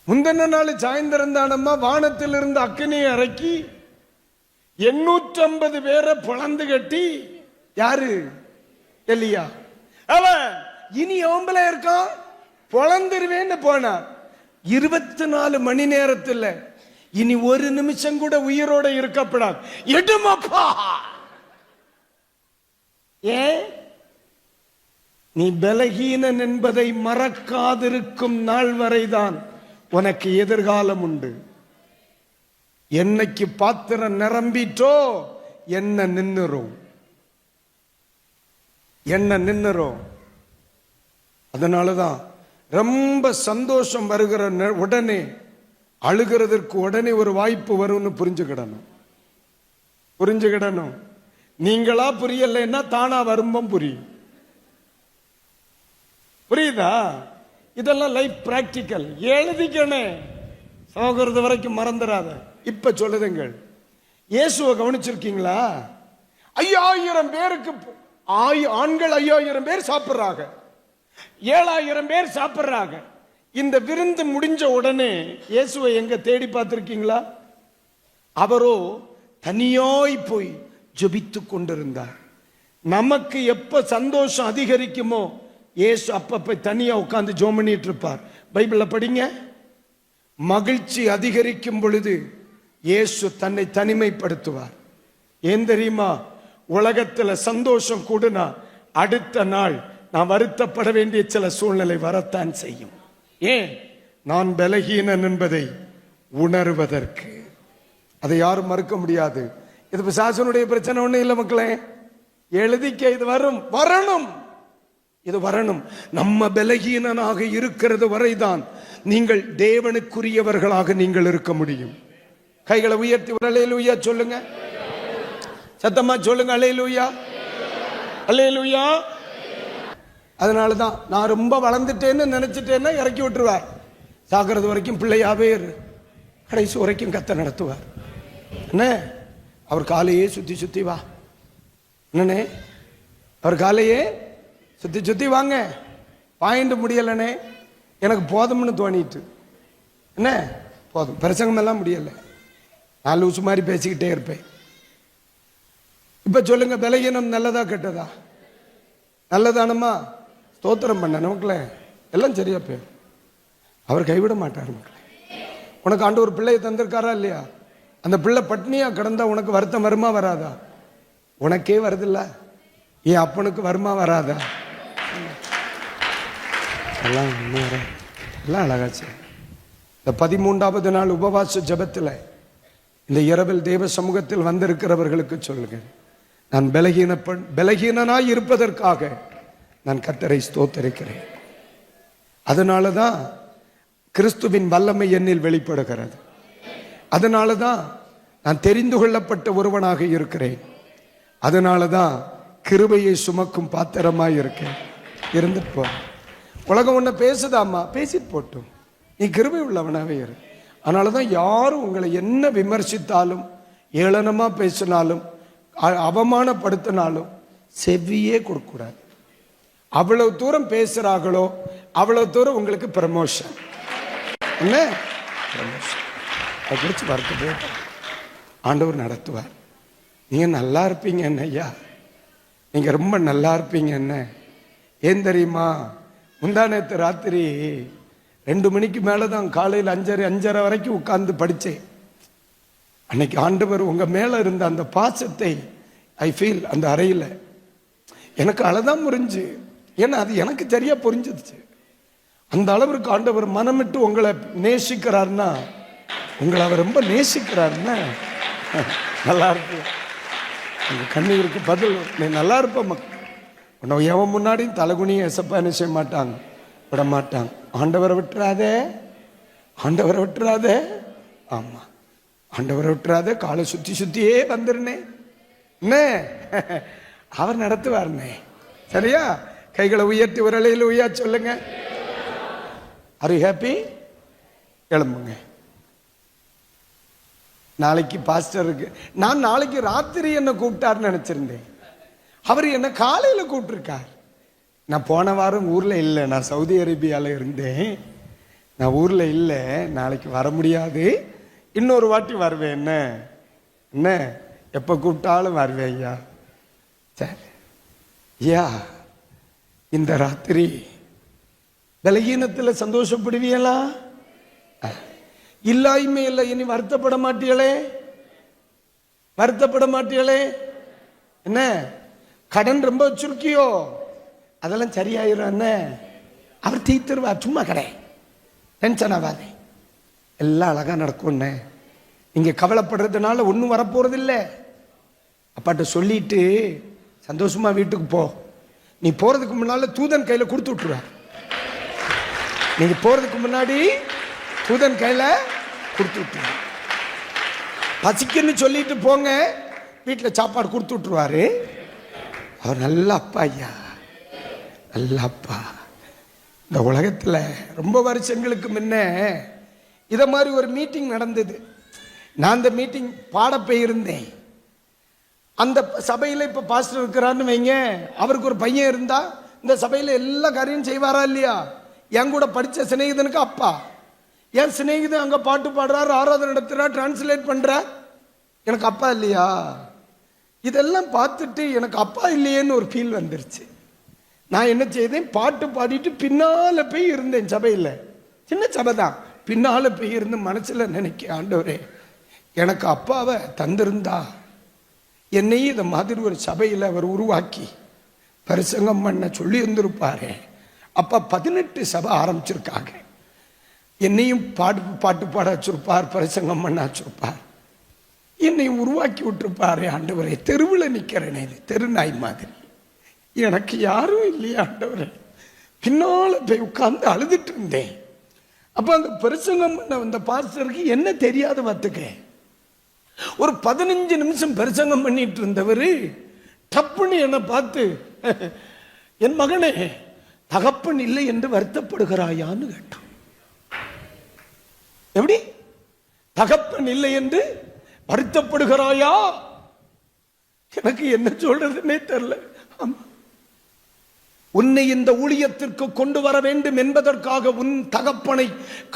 முந்தின நாள் சாயந்தரம் தானம்மா வானத்திலிருந்து அக்கினியை இறக்கி 850 பேரை பொழந்து கட்டி, யாரு? எலியா. அவன் இனி ஓம்பல இருக்கான், பொழந்துருவேன்னு போனார். 24 மணி நேரத்தில் இனி ஒரு நிமிஷம் கூட உயிரோட இருக்கப்படாது. எடுமப்பா. ஏன்? நீ பலகீனன் என்பதை மறக்காதிருக்கும் நாள் வரைதான் உனக்கு எதிர்காலம் உண்டு. என்னைக்கு பாத்திரம் நிரம்பிட்டோ என்ன நின்னுரும், என்ன நின்னுரும். அதனாலதான் ரொம்ப சந்தோஷம் வருகிற உடனே அழுகிறதற்கு உடனே ஒரு வாய்ப்பு வரும்னு புரிஞ்சுக்கிடணும். நீங்களா புரியலைன்னா தானா வரும்பம் புரியும். புரியுதா? இதெல்லாம் லைஃப் பிராக்டிக்கல். எழுதிக்கணே, சோகிறது வரைக்கும் மறந்துடாத. இப்ப சொல்லுதுங்கள், இயேசுவை கவனிச்சிருக்கீங்களா? 5000 பேருக்கு ஆண்கள் 5000 பேர் சாப்பிடுறாங்க, 7000 பேர் சாப்பிடுறாங்க. இந்த விருந்து முடிஞ்ச உடனே இயேசுவை எங்க தேடி பார்த்திருக்கீங்களா? அவரோ தனியாய் போய் ஜெபித்து கொண்டிருந்தார். நமக்கு எப்ப சந்தோஷம் அதிகரிக்குமோ இயேசு அப்ப தனியா உட்கார்ந்து ஜெபம் பண்ணிட்டு இருப்பார். பைபிள்ல படிங்க. மகிழ்ச்சி அதிகரிக்கும் பொழுது இயேசு தன்னை தனிமைப்படுத்துவார். ஏன் தெரியுமா? உலகத்துல சந்தோஷம் கூடுனா அடுத்த நாள் நான் வருத்தப்பட வேண்டிய சில சூழ்நிலை வரத்தான் செய்யும். ஏன்? நான் பலகீனன் என்பதை உணர்வதற்கு. அதை யாரும் மறுக்க முடியாது. இது பிசாசனுடைய பிரச்சனை ஒண்ணு இல்லை மக்களே. எழுதிக்க, இது வரணும், இது வரணும். நம்ம பலகீனனாக இருக்கிறது வரைதான் நீங்கள் தேவனுக்குரியவர்களாக நீங்கள் இருக்க முடியும். கைகளை உயர்த்தி அல்லேலூயா சொல்லுங்க, சத்தமா சொல்லுங்க, அல்லேலூயா, அல்லேலூயா. அதனால தான் நான் ரொம்ப வளர்ந்துட்டேன்னு நினைச்சிட்டேன்னா இறக்கி விட்டுருவார். சாகிறது வரைக்கும் பிள்ளையாவே இரு, கடைசி வரைக்கும் கத்த நடத்துவார். என்ன அவர் காலையே சுத்தி சுத்தி வா, என்னண்ணே அவர் காலையே சுத்தி சுத்தி வாங்க, பாயிண்ட் முடியலண்ணே எனக்கு போதும்னு தோணிட்டு. என்ன போதும், பிரசங்கம் எல்லாம் முடியல, நான் லூசு மாதிரி பேசிக்கிட்டே இருப்பேன். இப்ப சொல்லுங்க, பலகீனம் நல்லதா கெட்டதா? நல்லதானம்மா? ஸ்தோத்திரம் பண்ண, நமக்குல எல்லாம் சரியா போயிடும். அவர் கைவிட மாட்டார் மக்களே. உனக்கு ஆண்டு ஒரு பிள்ளையை தந்திருக்காரா இல்லையா? அந்த பிள்ளை பட்னியா கிடந்தா உனக்கு வருத்தம் வருமா வராதா? உனக்கே வருதில்ல, என் அப்பனுக்கு வருமா வராதா? எல்லாம் எல்லாம் அழகாச்சு. இந்த 13வது நாள் உபவாச ஜபத்தில் இந்த இரவில் தேவ சமூகத்தில் வந்திருக்கிறவர்களுக்கு சொல்லுங்க, நான் பலகீனனாய் இருப்பதற்காக நான் கர்த்தரை ஸ்தோத்தரிக்கிறேன். அதனாலதான் கிறிஸ்துவின் வல்லமை என்னில் வெளிப்படுகிறது. அதனாலதான் நான் தெரிந்து கொள்ளப்பட்ட ஒருவனாக இருக்கிறேன். அதனாலதான் கிருபையை சுமக்கும் பாத்திரமாய் இருக்கேன். இருந்துட்டு போ, உலகம் ஒன்ன பேசுதாமா, பேசிட்டு போட்டும், நீ கிருபை உள்ளவனாவே இரு. அதனாலதான் யாரும் உங்களை என்ன விமர்சித்தாலும், ஏளனமா பேசினாலும், அவமானப்படுத்தினாலும் செவியே கொடுக்க கூடாது. அவ்வளவு தூரம் பேசுறாங்களோ அவ்வளவு தூரம் உங்களுக்கு ப்ரமோஷன். என்ன ப்ரமோஷன்? அதை குறித்து வருத்தப்போ ஆண்டவர் நடத்துவார். நீங்க நல்லா இருப்பீங்க என்ன ஐயா, நீங்க ரொம்ப நல்லா இருப்பீங்க என்ன. ஏன் தெரியுமா? முந்தா நேத்து ராத்திரி 2 மணிக்கு மேலதான், காலையில் 5:30 வரைக்கும் உட்கார்ந்து படிச்சேன். அன்னைக்கு ஆண்டவர் உங்க மேல இருந்த அந்த பாசத்தை ஐ ஃபீல். அந்த அறையில் எனக்கு அழதான் புரிஞ்சு, ஏன்னா அது எனக்கு சரியா புரிஞ்சிருச்சு. அந்த அளவிற்கு ஆண்டவர் மனமிட்டு உங்களை நேசிக்கிறார்னா, உங்களை அவர் ரொம்ப நேசிக்கிறாருன்னா நல்லா இருக்கு. உங்க கண்ணீருக்கு பதில் நீ நல்லா இருப்ப. மக்கள் உன்னை எவன் முன்னாடியும் தலைகுனியும் எசப்பா என்ன செய்ய மாட்டாங்க, விட மாட்டாங்க. ஆண்டவரை விட்டுறாதே, ஆண்டவரை விட்டுறாதே. ஆமா, ஆண்டவரை விட்டுறாதே. காலை சுத்தி சுத்தியே வந்துருனே, என்ன அவர் நடத்துவார்னே. சரியா? கைகளை உயர்த்தி ஒரு அலையில் உயா சொல்லுங்க. Are you happy? எழும்புங்க. நாளைக்கு பாஸ்டருக்கு, நான் நாளைக்கு ராத்திரி என்ன கூப்பிட்டாருன்னு நினைச்சிருந்தேன். அவர் என்ன காலையில கூப்பிட்டுருக்கார். நான் போன வாரம் ஊர்ல இல்லை, நான் சவுதி அரேபியால இருந்தேன், நான் ஊர்ல இல்லை, நாளைக்கு வர முடியாது, இன்னொரு வாட்டி வருவேன். என்ன என்ன எப்ப கூப்பிட்டாலும் வருவேன் ஐயா. சரி ஐயா, இந்த ராத்திரி பலகீனத்தில் சந்தோஷப்படுவீங்களா? இல்லாய்மை இல்லை, இனி வருத்தப்பட மாட்டீங்களே, வருத்தப்பட மாட்டீங்களே. என்ன கடன் ரொம்ப வச்சிருக்கியோ, அதெல்லாம் சரியாயிரும். என்ன அவர் தீர்த்துருவார், சும்மா கடை, டென்ஷன் ஆகாதே, எல்லாம் அழகா நடக்கும். நீங்க கவலைப்படுறதுனால ஒன்றும் வரப்போறது இல்லை. அப்பாட்ட சொல்லிட்டு சந்தோஷமா வீட்டுக்கு போ. நீ போறதுக்கு முன்னால தூதன் கையில கொடுத்து விட்டுருவார். நீங்க போறதுக்கு முன்னாடி தூதன் கையில கொடுத்து விட்டுருவார். பசிக்குன்னு சொல்லிட்டு போங்க, வீட்டில் சாப்பாடு கொடுத்து விட்டுருவாரு. அவர் நல்ல அப்பா ஐயா, நல்ல அப்பா. இந்த உலகத்தில் ரொம்ப வருஷங்களுக்கு முன்ன இத மாதிரி ஒரு மீட்டிங் நடந்தது. நான் அந்த மீட்டிங் பாட போயிருந்தேன். அந்த சபையில் இப்ப பாஸ்டர் இருக்கிறான்னு வைங்க, அவருக்கு ஒரு பையன் இருந்தா இந்த சபையில் எல்லா காரியம் செய்வாரா இல்லையா? என் கூட படிச்ச சிநேகிதனுக்கு அப்பா, என் சிநேகிதன் அங்க பாட்டு பாடுறாரு, ஆராதனை நடத்துறா, டிரான்ஸ்லேட் பண்ற, எனக்கு அப்பா இல்லையா? இதெல்லாம் பார்த்துட்டு எனக்கு அப்பா இல்லையேன்னு ஒரு ஃபீல் வந்துருச்சு. நான் என்ன செய்தேன், பாட்டு பாடிட்டு பின்னால போய் இருந்தேன். சபையில் சின்ன சபை தான், பின்னால போய் இருந்து மனசுல நினைக்க, ஆண்டவரே எனக்கு அப்பாவை தந்திருந்தா என்னையும் இந்த மாதிரி ஒரு சபையில் அவர் உருவாக்கி பிரசங்கம் பண்ண சொல்லி இருந்திருப்பாரு. அப்ப 18 சபை ஆரம்பிச்சிருக்காங்க. என்னையும் பாட்டு பாட வச்சிருப்பார், பிரசங்கம் பண்ண வச்சிருப்பார், என்னையும் உருவாக்கி விட்டுருப்பாரு. ஆண்டவரே தெருவில் நிக்கிறேனே, தெருநாய் மாதிரி, எனக்கு யாரும் இல்லையா ஆண்டவரே? பின்னால போய் உட்கார்ந்து அழுதுட்டு இருந்தேன். அப்ப அந்த பிரசங்கம் பண்ண வந்த பாஸ்டருக்கு என்ன தெரியாத பார்த்துக்க, ஒரு 15 நிமிஷம் பிரசங்கம் பண்ணிட்டு இருந்தவர் டப்புன்னு என்னை பார்த்து, என் மகனே தகப்பன் இல்லை என்று வருத்தப்படுகிறாயான்னு கேட்டான். எப்படி? தகப்பன் இல்லை என்று வருத்தப்படுகிறாயா? எனக்கு என்ன சொல்றதுன்னே தெரியல. உன்னை இந்த ஊழியத்திற்கு கொண்டு வர வேண்டும் என்பதற்காக உன் தகப்பனை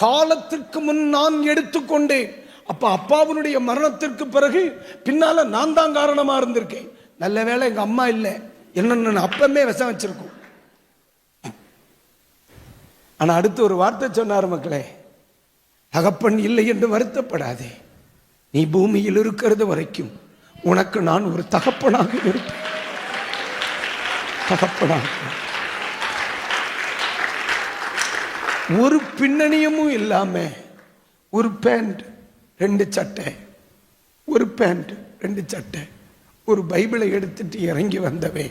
காலத்திற்கு முன் நான் எடுத்துக்கொண்டேன். அப்ப அப்பாவுடைய மரணத்திற்கு பிறகு பின்னால நான் தான் காரணமா இருந்திருக்கேன். நல்ல வேளை எங்க அம்மா இல்லை, என்ன அப்பமே விஷம் வச்சிருக்கோம். ஆனா அடுத்து ஒரு வார்த்தை சொன்னார், மக்களே, தகப்பன் இல்லை என்று வருத்தப்படாதே, நீ பூமியில் இருக்கிறது வரைக்கும் உனக்கு நான் ஒரு தகப்பனாக இருப்பேன். தகப்பனாக ஒரு பின்னணியமும் இல்லாம ஒரு பேண்ட் 2 சட்டை, ஒரு பேண்ட் 2 சட்டை, ஒரு பைபிளை எடுத்துட்டு இறங்கி வந்தவே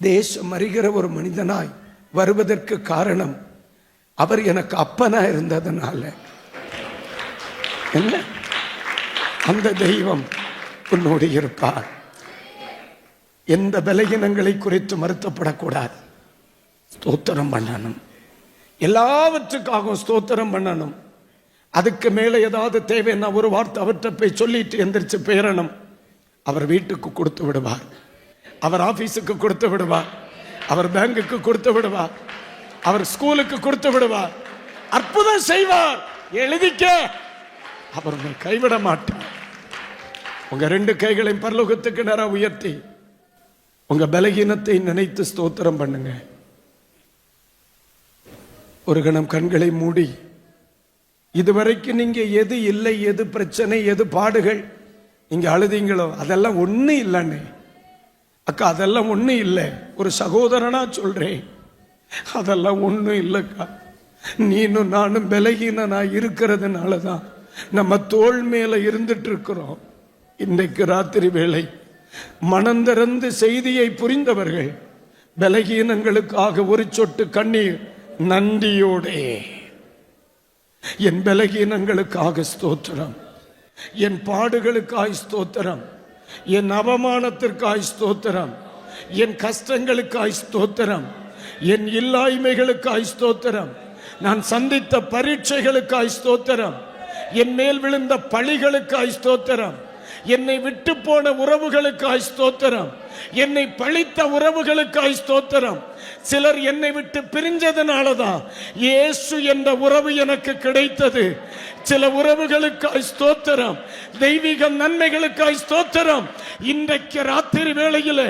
தேசம் அறிகிற ஒரு மனிதனாய் வருவதற்கு காரணம் அவர் எனக்கு அப்பனா இருந்ததனால. என்ன? அந்த தெய்வம் உன்னோடு இருப்பார். எந்த பலகீனங்களை குறித்து மறுத்தப்படக்கூடாது. ஸ்தோத்திரம் பண்ணணும், எல்லாவற்றுக்காகவும் ஸ்தோத்திரம் பண்ணணும். அதுக்கு மேல ஏதாவது தேவைன்னா ஒரு வார்த்தை அவர்கிட்ட போய் சொல்லிட்டு எந்திரிச்சு பேரணும். அவர் வீட்டுக்கு கொடுத்து விடுவார், அவர் ஆபீஸுக்கு கொடுத்து விடுவார், அவர் பேங்குக்கு கொடுத்து விடுவார், அவர் ஸ்கூலுக்கு கொடுத்து விடுவார், அற்புதம் செய்வார். எழுதிக்க, அவர் உங்களை கைவிட மாட்டார். உங்க 2 கைகளையும் பரலோகத்துக்கு நேரா உயர்த்தி உங்க பலகீனத்தை நினைத்து ஸ்தோத்திரம் பண்ணுங்க. ஒரு கணம் கண்களை மூடி, இதுவரைக்கும் நீங்க எது இல்லை, எது பிரச்சனை, எது பாடுகள் நீங்க அழுதீங்களோ அதெல்லாம் ஒண்ணு இல்லைன்னு அக்கா, அதெல்லாம் ஒண்ணு இல்லை. ஒரு சகோதரனா சொல்றேன், அதெல்லாம் ஒண்ணும் இல்லைக்கா. நீனும் நானும் பலகீனனா இருக்கிறதுனாலதான் நம்ம தோள் மேல இருந்துட்டு இருக்கிறோம். இன்றைக்கு ராத்திரி வேளை மனந்திறந்து செய்தியை புரிந்தவர்கள் பலகீனங்களுக்காக ஒரு சொட்டு கண்ணீர் நன்றியோடே, என் பலகீனங்களுக்காக ஸ்தோத்திரம், என் பாடுகளுக்காய் ஸ்தோத்திரம், என் அவமானத்திற்காய் ஸ்தோத்திரம், என் கஷ்டங்களுக்காய் ஸ்தோத்திரம், என் இல்லாய்மைகளுக்காய் ஸ்தோத்திரம், நான் சந்தித்த பரீட்சைகளுக்காய் ஸ்தோத்திரம், என் மேல் விழுந்த பழிகளுக்காய் ஸ்தோத்திரம், என்னை விட்டு போன உறவுகளுக்காய் ஸ்தோத்திரம், என்னை பழித்த உறவுகளுக்காய் ஸ்தோத்திரம். சிலர் என்னை விட்டு பிரிஞ்சதுனாலதான் இயேசு என்ற உறவு எனக்கு கிடைத்தது. சில உறவுகளுக்காய் ஸ்தோத்திரம், தெய்வீக நன்மைகளுக்காய் ஸ்தோத்திரம். இன்றைக்கு ராத்திரி வேளையில்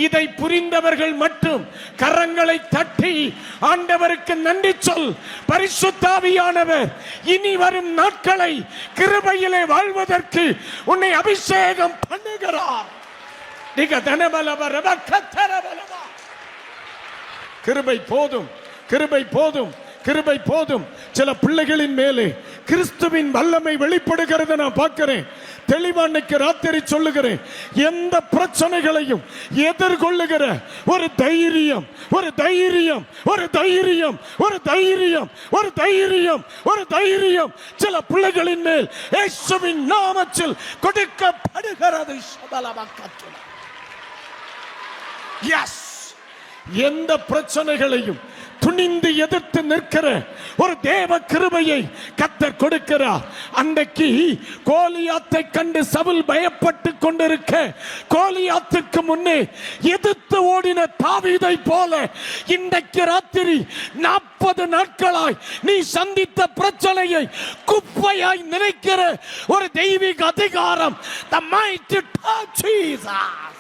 இதை புரிந்தவர்கள் மட்டும் கரங்களை தட்டி ஆண்டவருக்கு நன்றி சொல். பரிசுத்தாவியானவர் இனி வரும் நாட்களை கிருபையிலே வாழ்வதற்கு உன்னை அபிஷேகம் பண்ணுகிறார். கிருபை போதும், கிருபை போதும், கிருபை போதும். சில பிள்ளைகளின் மேலே கிறிஸ்துவின் வல்லமை வெளிப்படுகிறது நான் பார்க்கிறேன். தெளிவா இன்னைக்கு ராத்திரி சொல்லுகிறேன், எந்த பிரச்சனைகளையும் எதிர்கொள்ளுகிற ஒரு தைரியம், ஒரு தைரியம், ஒரு தைரியம், ஒரு தைரியம், ஒரு தைரியம், ஒரு தைரியம் சில பிள்ளைகளின் மேல் இயேசுவின் நாமத்தில் கொடுக்கப்படுகிறது. எஸ், எந்த பிரச்சனைகளையும் துணிந்து எதிர்த்து நிற்கிற ஒரு தேவ கிருபையை கர்த்தர் கொடுக்கிறார். அன்றைக்கு கோலியாத்தை கண்டு சவுல் பயப்பட்டு கொண்டிருக்க, கோலியாத்துக்கு முன்னே எதிர்த்து ஓடின தாவீதை போல இன்றைக்கு ராத்திரி 40 நாட்களாய் நீ சந்தித்த பிரச்சனையை குப்பையாய் நினைக்கிற ஒரு தெய்வீக அதிகாரம், the mighty touch Jesus.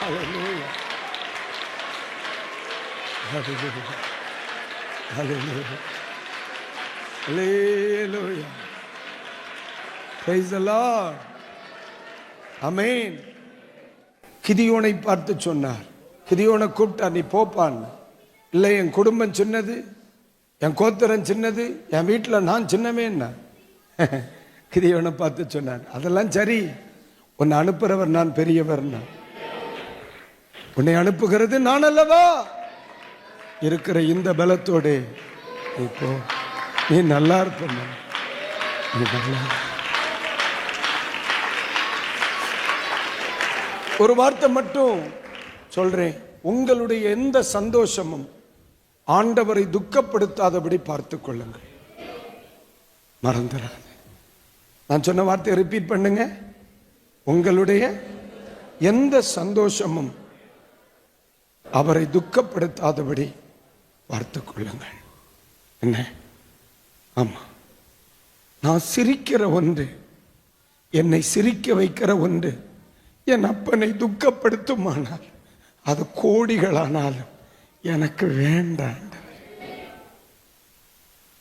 Hallelujah. Hallelujah. Hallelujah. Hallelujah. Praise the Lord. Amen. கிதியோனை பார்த்து சொன்னார், கிதியோனை கூப்பிட்டா, நீ போப்பான். இல்லை, என் குடும்பம் சின்னது, என் கோத்திரம் சின்னது, என் வீட்டில் நான் சின்னவேன்னா. கிதியோனை பார்த்து சொன்னார், அதெல்லாம் சரி, உன்னை அனுப்புறவர் நான் பெரியவர், உன்னை அனுப்புகிறது நான் அல்லவா? இருக்கிற இந்த பலத்தோடு இப்போ நீ நல்லா இருப்ப, நீ நல்லா. ஒரு வார்த்தை மட்டும் சொல்றேன், உங்களுடைய எந்த சந்தோஷமும் ஆண்டவரை துக்கப்படுத்தாதபடி பார்த்துக் கொள்ளுங்கள். மறந்துடாது. நான் சொன்ன வார்த்தையை ரிப்பீட் பண்ணுங்க. உங்களுடைய எந்த சந்தோஷமும் அவரை துக்கப்படுத்தாதபடி பார்த்துக் கொள்ளுங்கள். என்ன? ஆமா, நான் சிரிக்கிற ஒன்று, என்னை சிரிக்க வைக்கிற ஒன்று என் அப்பனை துக்கப்படுத்துமானால் அது கோடிகளானாலும் எனக்கு வேண்டாம்,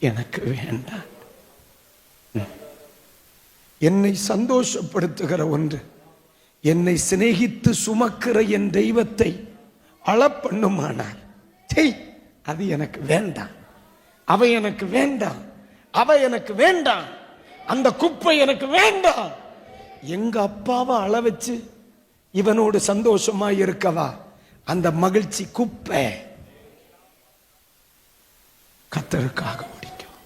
எனக்கு வேண்டாம். என்னை சந்தோஷப்படுத்துகிற ஒன்று, என்னை சிநேகித்து சுமக்கிற என் தெய்வத்தை அளப்பண்ணுமானார், அது எனக்கு வேண்டாம். அவ எனக்கு வேண்டாம், அவ எனக்கு வேண்டாம், அந்த குப்பை எனக்கு வேண்டாம். எங்க அப்பாவை அள வச்சு இவனோடு சந்தோஷமா இருக்கவா, அந்த மகிழ்ச்சி குப்பை. கர்த்தருக்காக பிடிக்கும்.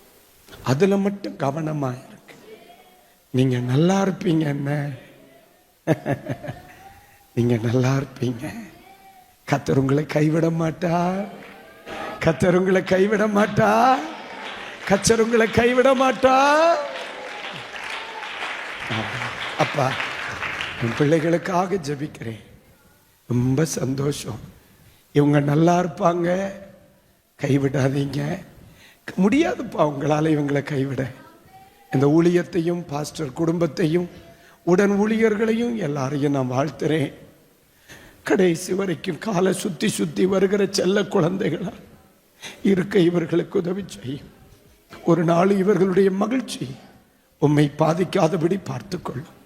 அதுல மட்டும் கவனமா இருக்கு. நீங்க நல்லா இருப்பீங்க. என்ன? நீங்க நல்லா இருப்பீங்க. கர்த்தர் உங்களை கைவிட மாட்டார். கர்த்தர் உங்களை கைவிட மாட்டார். கர்த்தர் உங்களை கைவிட மாட்டார். அப்பா, என் பிள்ளைகளுக்காக ஜெபிக்கிறேன். ரொம்ப சந்தோஷம். இவங்க நல்லா இருப்பாங்க, கைவிடாதீங்க. முடியாதுப்பா உங்களால இவங்களை கைவிட. இந்த ஊழியத்தையும் பாஸ்டர் குடும்பத்தையும் உடன் ஊழியர்களையும் எல்லாரையும் நான் வாழ்த்துறேன். கடைசி வரைக்கும் காலை சுத்தி சுத்தி வருகிற செல்ல குழந்தைகளா இருக்க இவர்களுக்கு உதவி செய்யும். ஒரு நாள் இவர்களுடைய மகிழ்ச்சி உம்மை பாதிக்காதபடி பார்த்துக்கொள்ளும்.